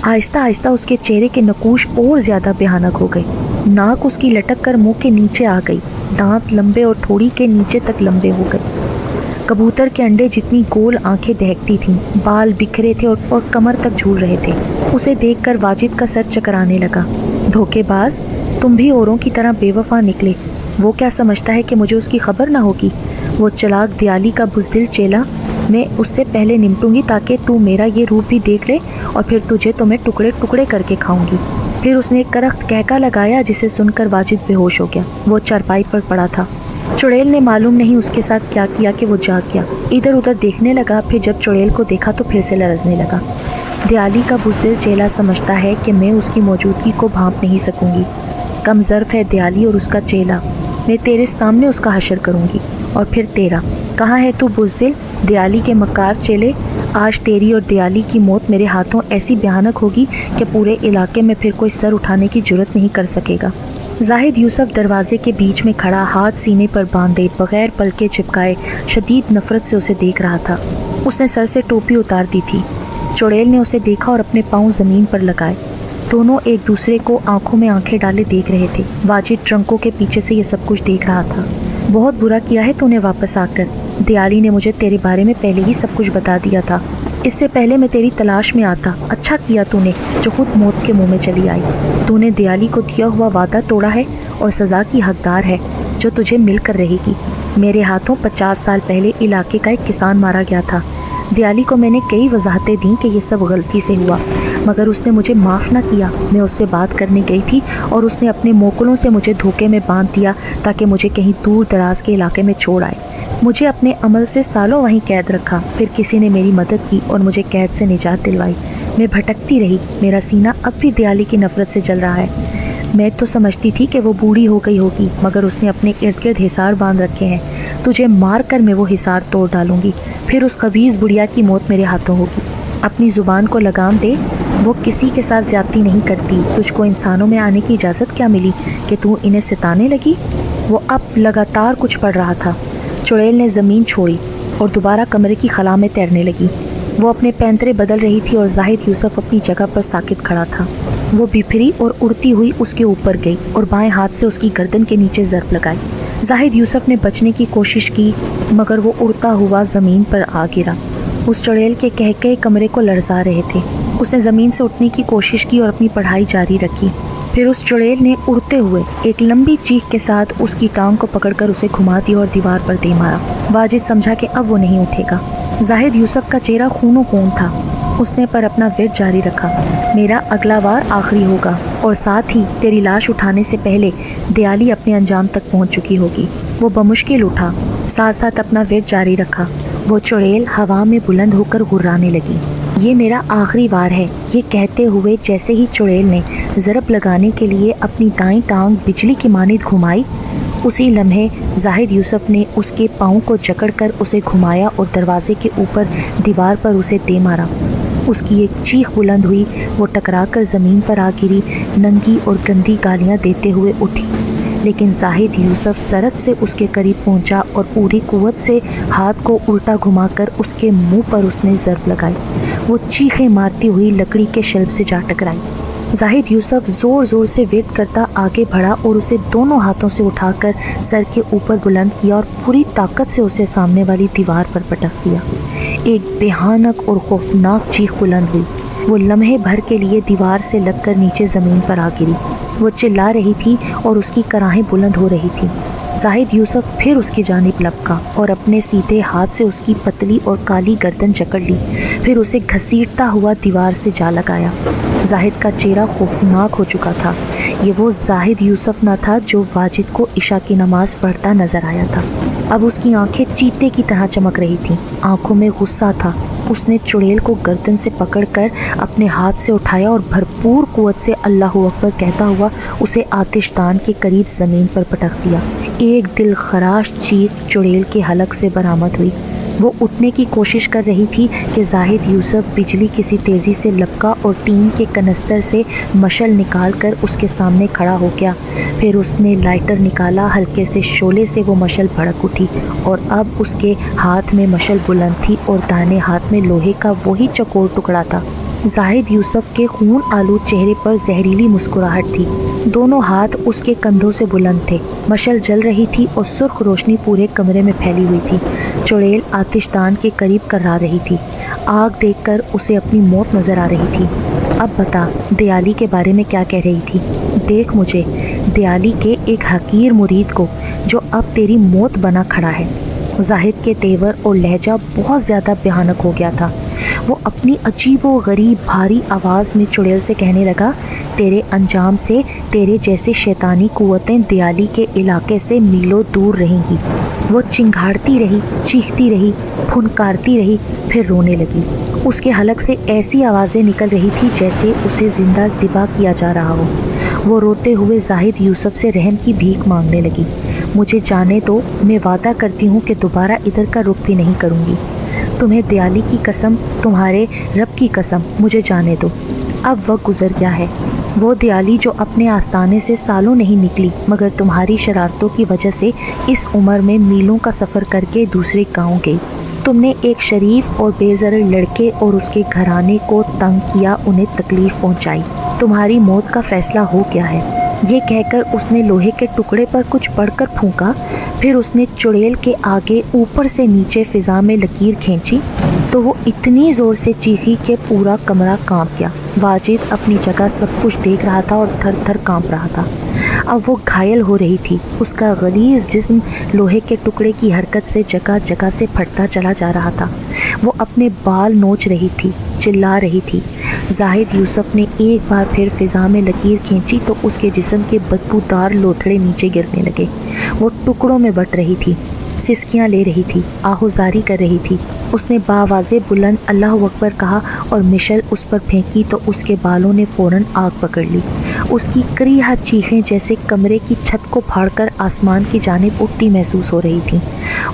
आहिस्ता आहिस्ता उसके चेहरे के नकूश और ज़्यादा भयानक हो गए। नाक उसकी लटक कर मुँह के नीचे आ गई, दांत लंबे और थोड़ी के नीचे तक लंबे हो गए। कबूतर के अंडे जितनी गोल आंखें दहकती थीं, बाल बिखरे थे और कमर तक झूल रहे थे। उसे देखकर वाजिद का सर चकराने लगा। धोखेबाज, तुम भी औरों की तरह बेवफा निकले। वो क्या समझता है कि मुझे उसकी खबर ना होगी? वो चलाक दियाली का बुज़दिल चेला, मैं उससे पहले निपटूंगी ताकि तू मेरा ये रूप भी देख ले और फिर तुझे तो मैं टुकड़े टुकड़े करके खाऊंगी। फिर उसने एक करख्त कहका लगाया जिसे सुनकर वाजिद बेहोश हो गया। वो चारपाई पर पड़ा था। चुड़ैल ने मालूम नहीं उसके साथ क्या किया कि वो जाग गया। इधर उधर देखने लगा। फिर जब चुड़ैल को देखा तो फिर से लरजने लगा। दियाली का बुज़दिल चेला समझता है कि मैं उसकी मौजूदगी को भांप नहीं सकूंगी। कम ज़र्फ है दियाली और उसका चेला। मैं तेरे सामने उसका हशर करूंगी और फिर तेरा। कहाँ है तू बुज़दिल, दियाली के मक्कार चेले? आज तेरी और दियाली की मौत मेरे हाथों ऐसी भयानक होगी कि पूरे इलाके में फिर कोई सर उठाने की जुर्रत नहीं कर सकेगा। जाहिद यूसुफ दरवाजे के बीच में खड़ा, हाथ सीने पर बांधे, बगैर पलके चिपकाए, शदीद नफरत से उसे देख रहा था। उसने सर से टोपी उतार दी थी। चुड़ैल ने उसे देखा और अपने पाँव ज़मीन पर लगाए। दोनों एक दूसरे को आंखों में आंखें डाले देख रहे थे। वाजिद ट्रंकों के पीछे से ये सब कुछ देख रहा था। बहुत बुरा किया है तूने वापस आकर। दियाली ने मुझे तेरे बारे में पहले ही सब कुछ बता दिया था। इससे पहले मैं तेरी तलाश में आता। अच्छा किया तूने जो खुद मौत के मुंह में चली आई। तूने दियाली को दिया हुआ वादा तोड़ा है और सज़ा की हकदार है जो तुझे मिलकर रहेगी। मेरे हाथों 50 साल पहले इलाके का एक किसान मारा गया था। दियाली को मैंने कई वजाहतें दी कि ये सब गलती से हुआ, मगर उसने मुझे माफ़ ना किया। मैं उससे बात करने गई थी और उसने अपने मोकलों से मुझे धोखे में बांध दिया ताकि मुझे कहीं दूर दराज के इलाके में छोड़ आए। मुझे अपने अमल से सालों वहीं कैद रखा। फिर किसी ने मेरी मदद की और मुझे कैद से निजात दिलवाई। मैं भटकती रही। मेरा सीना अब भी दियाली की नफ़रत से जल रहा है। मैं तो समझती थी कि वो बूढ़ी हो गई होगी, मगर उसने अपने इर्द गिर्द हिसार बांध रखे हैं। तुझे मार कर मैं वो हिसार तोड़ डालूंगी। फिर उस खबीज़ बुढ़िया की मौत मेरे हाथों होगी। अपनी ज़ुबान को लगाम दे। वो किसी के साथ ज़्यादती नहीं करती। तुझको इंसानों में आने की इजाज़त क्या मिली कि तू इन्हें सताने लगी? वो अब लगातार कुछ पढ़ रहा था। चुड़ैल ने ज़मीन छोड़ी और दोबारा कमरे की खला में तैरने लगी। वो अपने पैंतरे बदल रही थी और जाहिद यूसुफ अपनी जगह पर साकित खड़ा था। वो बिफरी और उड़ती हुई उसके ऊपर गई और बाएं हाथ से उसकी गर्दन के नीचे ज़र्ब लगाई। जाहिद यूसुफ ने बचने की कोशिश की, मगर वो उड़ता हुआ ज़मीन पर आ गिरा। उस चुड़ैल के कहकहे कमरे को लरजा रहे थे। उसने ज़मीन से उठने की कोशिश की और अपनी पढ़ाई जारी रखी। फिर उस चुड़ैल ने उड़ते हुए एक लंबी चीख के साथ उसकी टांग को पकड़कर उसे घुमा दिया और दीवार पर दे मारा। वाजिद समझा कि अब वो नहीं उठेगा। जाहिद यूसुफ का चेहरा खूनो खून था। उसने पर अपना विरद जारी रखा। मेरा अगला वार आखिरी होगा और साथ ही तेरी लाश उठाने से पहले दियाली अपने अंजाम तक पहुंच चुकी होगी। वो बमुश्किल उठा, साथ साथ अपना विरद जारी रखा। वो चुड़ैल हवा में बुलंद होकर गुर्राने लगी। ये मेरा आखिरी वार है, ये कहते हुए जैसे ही चुड़ैल ने ज़रब लगाने के लिए अपनी दाईं टांग बिजली की मानिंद घुमाई, उसी लम्हे जाहिद यूसुफ ने उसके पाँव को जकड़कर उसे घुमाया और दरवाजे के ऊपर दीवार पर उसे दे मारा। उसकी एक चीख बुलंद हुई। वो टकराकर ज़मीन पर आ गिरी, नंगी और गंदी गालियाँ देते हुए उठी। लेकिन जाहिद यूसुफ सरत से उसके करीब पहुंचा और पूरी कुव्वत से हाथ को उल्टा घुमाकर उसके मुंह पर उसने ज़रब लगाई। वो चीखें मारती हुई लकड़ी के शेल्फ से जा टकराई। जाहिद यूसुफ ज़ोर ज़ोर से वेट करता आगे बढ़ा और उसे दोनों हाथों से उठाकर सर के ऊपर बुलंद किया और पूरी ताकत से उसे सामने वाली दीवार पर पटक दिया। एक भयानक और खौफनाक चीख बुलंद हुई। वो लम्हे भर के लिए दीवार से लगकर नीचे ज़मीन पर आ गिरी। वो चिल्ला रही थी और उसकी कराहें बुलंद हो रही थी। जाहिद यूसुफ फिर उसकी जानिब लपका और अपने सीधे हाथ से उसकी पतली और काली गर्दन जकड़ ली। फिर उसे घसीटता हुआ दीवार से जा लगाया। زاہد کا چہرہ خوفناک ہو چکا تھا۔ یہ وہ زاہد یوسف نہ تھا جو واجد کو عشاء کی نماز پڑھتا نظر آیا تھا۔ اب اس کی آنکھیں چیتے کی طرح چمک رہی تھیں، آنکھوں میں غصہ تھا۔ اس نے چڑیل کو گردن سے پکڑ کر اپنے ہاتھ سے اٹھایا اور بھرپور قوت سے اللہ اکبر کہتا ہوا اسے آتش دان کے قریب زمین پر پٹک دیا۔ ایک دل خراش چیخ چڑیل کے حلق سے برآمد ہوئی۔ وہ اٹھنے کی کوشش کر رہی تھی کہ زاہد یوسف بجلی کسی تیزی سے لپکا اور ٹین کے کنستر سے مشل نکال کر اس کے سامنے کھڑا ہو گیا۔ پھر اس نے لائٹر نکالا، ہلکے سے شعلے سے وہ مشل بھڑک اٹھی اور اب اس کے ہاتھ میں مشل بلند تھی اور دائیں ہاتھ میں لوہے کا وہی چکور ٹکڑا تھا۔ زاہد یوسف کے خون آلود چہرے پر زہریلی مسکراہٹ تھی۔ دونوں ہاتھ اس کے کندھوں سے بلند تھے، مشل جل رہی تھی اور سرخ روشنی پورے کمرے میں پھیلی ہوئی تھی۔ چڑیل آتش دان کے قریب کرا رہی تھی۔ آگ دیکھ کر اسے اپنی موت نظر آ رہی تھی۔ اب بتا دیالی کے بارے میں کیا کہہ رہی تھی؟ دیکھ مجھے، دیالی کے ایک حقیر مرید کو جو اب تیری موت بنا کھڑا ہے۔ زاہد کے تیور اور لہجہ بہت زیادہ بھیانک ہو گیا تھا۔ وہ اپنی عجیب و غریب بھاری آواز میں چڑیل سے کہنے لگا، تیرے انجام سے تیرے جیسے شیطانی قوتیں دیالی کے علاقے سے میلوں دور رہیں گی۔ وہ چنگھاڑتی رہی، چیختی رہی، پھنکارتی رہی، پھر رونے لگی۔ اس کے حلق سے ایسی آوازیں نکل رہی تھی جیسے اسے زندہ ذبح کیا جا رہا ہو۔ وہ روتے ہوئے زاہد یوسف سے رحم کی بھیک مانگنے لگی۔ مجھے جانے دو، میں وعدہ کرتی ہوں کہ دوبارہ ادھر کا رخ بھی نہیں کروں گی۔ تمہیں دیالی کی قسم، تمہارے رب کی قسم، مجھے جانے دو۔ اب وقت گزر گیا ہے۔ وہ دیالی جو اپنے آستانے سے سالوں نہیں نکلی مگر تمہاری شرارتوں کی وجہ سے اس عمر میں میلوں کا سفر کر کے دوسرے گاؤں گئی۔ تم نے ایک شریف اور بے ضرر لڑکے اور اس کے گھرانے کو تنگ کیا، انہیں تکلیف پہنچائی۔ تمہاری موت کا فیصلہ ہو گیا ہے۔ یہ کہہ کر اس نے لوہے کے ٹکڑے پر کچھ پڑھ کر پھونکا، پھر اس نے چڑیل کے آگے اوپر سے نیچے فضا میں لکیر کھینچی تو وہ اتنی زور سے چیخی کہ پورا کمرہ کانپ گیا۔ واجد اپنی جگہ سب کچھ دیکھ رہا تھا اور تھر تھر کانپ رہا تھا۔ اب وہ گھائل ہو رہی تھی، اس کا غلیظ جسم لوہے کے ٹکڑے کی حرکت سے جگہ جگہ سے پھٹتا چلا جا رہا تھا۔ وہ اپنے بال نوچ رہی تھی، چلا رہی تھی۔ زاہد یوسف نے ایک بار پھر فضا میں لکیر کھینچی تو اس کے جسم کے بدبودار لوتھڑے نیچے گرنے لگے۔ وہ ٹکڑوں میں بٹ رہی تھی، سسکیاں لے رہی تھی، آہوزاری کر رہی تھی۔ اس نے باواز بلند اللہ اکبر کہا اور مشل اس پر پھینکی تو اس کے بالوں نے فوراً آگ پکڑ لی۔ اس کی کریہ چیخیں جیسے کمرے کی چھت کو پھاڑ کر آسمان کی جانب اٹھتی محسوس ہو رہی تھیں۔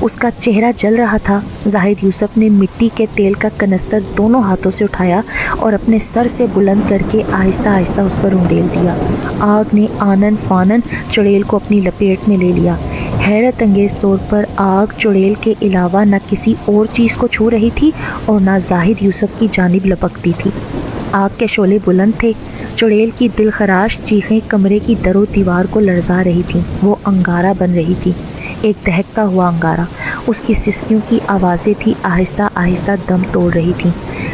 اس کا چہرہ جل رہا تھا۔ زاہد یوسف نے مٹی کے تیل کا کنستر دونوں ہاتھوں سے اٹھایا اور اپنے سر سے بلند کر کے آہستہ آہستہ اس پر انڈیل دیا۔ آگ نے آنن فانن چڑیل کو اپنی لپیٹ میں لے لیا۔ حیرت انگیز طور پر آگ چڑیل کے علاوہ نہ کسی اور چیز کو چھو رہی تھی اور نہ زاہد یوسف کی جانب لپکتی تھی۔ آگ کے شعلے بلند تھے۔ چڑیل کی دل خراش چیخیں کمرے کی در و دیوار کو لرزا رہی تھیں۔ وہ انگارہ بن رہی تھی، ایک دہکتا ہوا انگارہ۔ اس کی سسکیوں کی آوازیں بھی آہستہ آہستہ دم توڑ رہی تھیں۔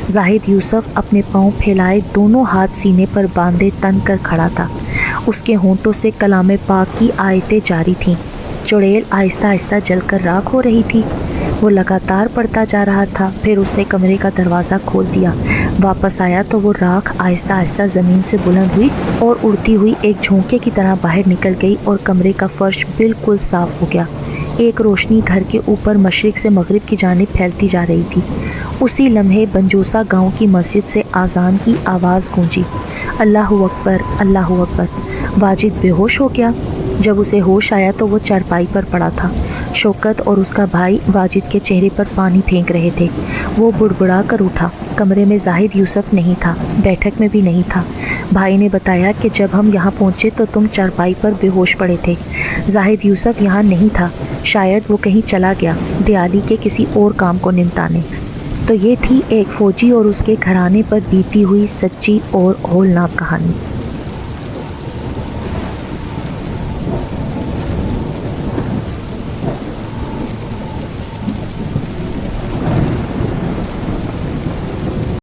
زاہد یوسف اپنے پاؤں پھیلائے دونوں ہاتھ سینے پر باندھے تن کر کھڑا تھا۔ اس کے ہونٹوں سے کلام پاک کی آیتیں جاری تھیں۔ چڑیل آہستہ آہستہ جل کر راکھ ہو رہی تھی۔ وہ لگاتار پڑتا جا رہا تھا۔ پھر اس نے کمرے کا دروازہ کھول دیا، واپس آیا تو وہ راکھ آہستہ آہستہ زمین سے بلند ہوئی اور اڑتی ہوئی ایک جھونکے کی طرح باہر نکل گئی اور کمرے کا فرش بالکل صاف ہو گیا۔ ایک روشنی گھر کے اوپر مشرق سے مغرب کی جانب پھیلتی جا رہی تھی۔ اسی لمحے بنجوسا گاؤں کی مسجد سے اذان کی آواز گونجی، اللہ اکبر، اللہ اکبر۔ واجد بے ہوش ہو گیا۔ جب اسے ہوش آیا تو وہ چارپائی پر پڑا تھا۔ شوکت اور اس کا بھائی واجد کے چہرے پر پانی پھینک رہے تھے۔ وہ بڑبڑا کر اٹھا۔ کمرے میں زاہد یوسف نہیں تھا، بیٹھک میں بھی نہیں تھا۔ بھائی نے بتایا کہ جب ہم یہاں پہنچے تو تم چارپائی پر بے ہوش پڑے تھے۔ زاہد یوسف یہاں نہیں تھا، شاید وہ کہیں چلا گیا دیالی کے کسی اور کام کو نمٹانے۔ تو یہ تھی ایک فوجی اور اس کے گھرانے پر بیتی ہوئی سچی اور ہولناک کہانی۔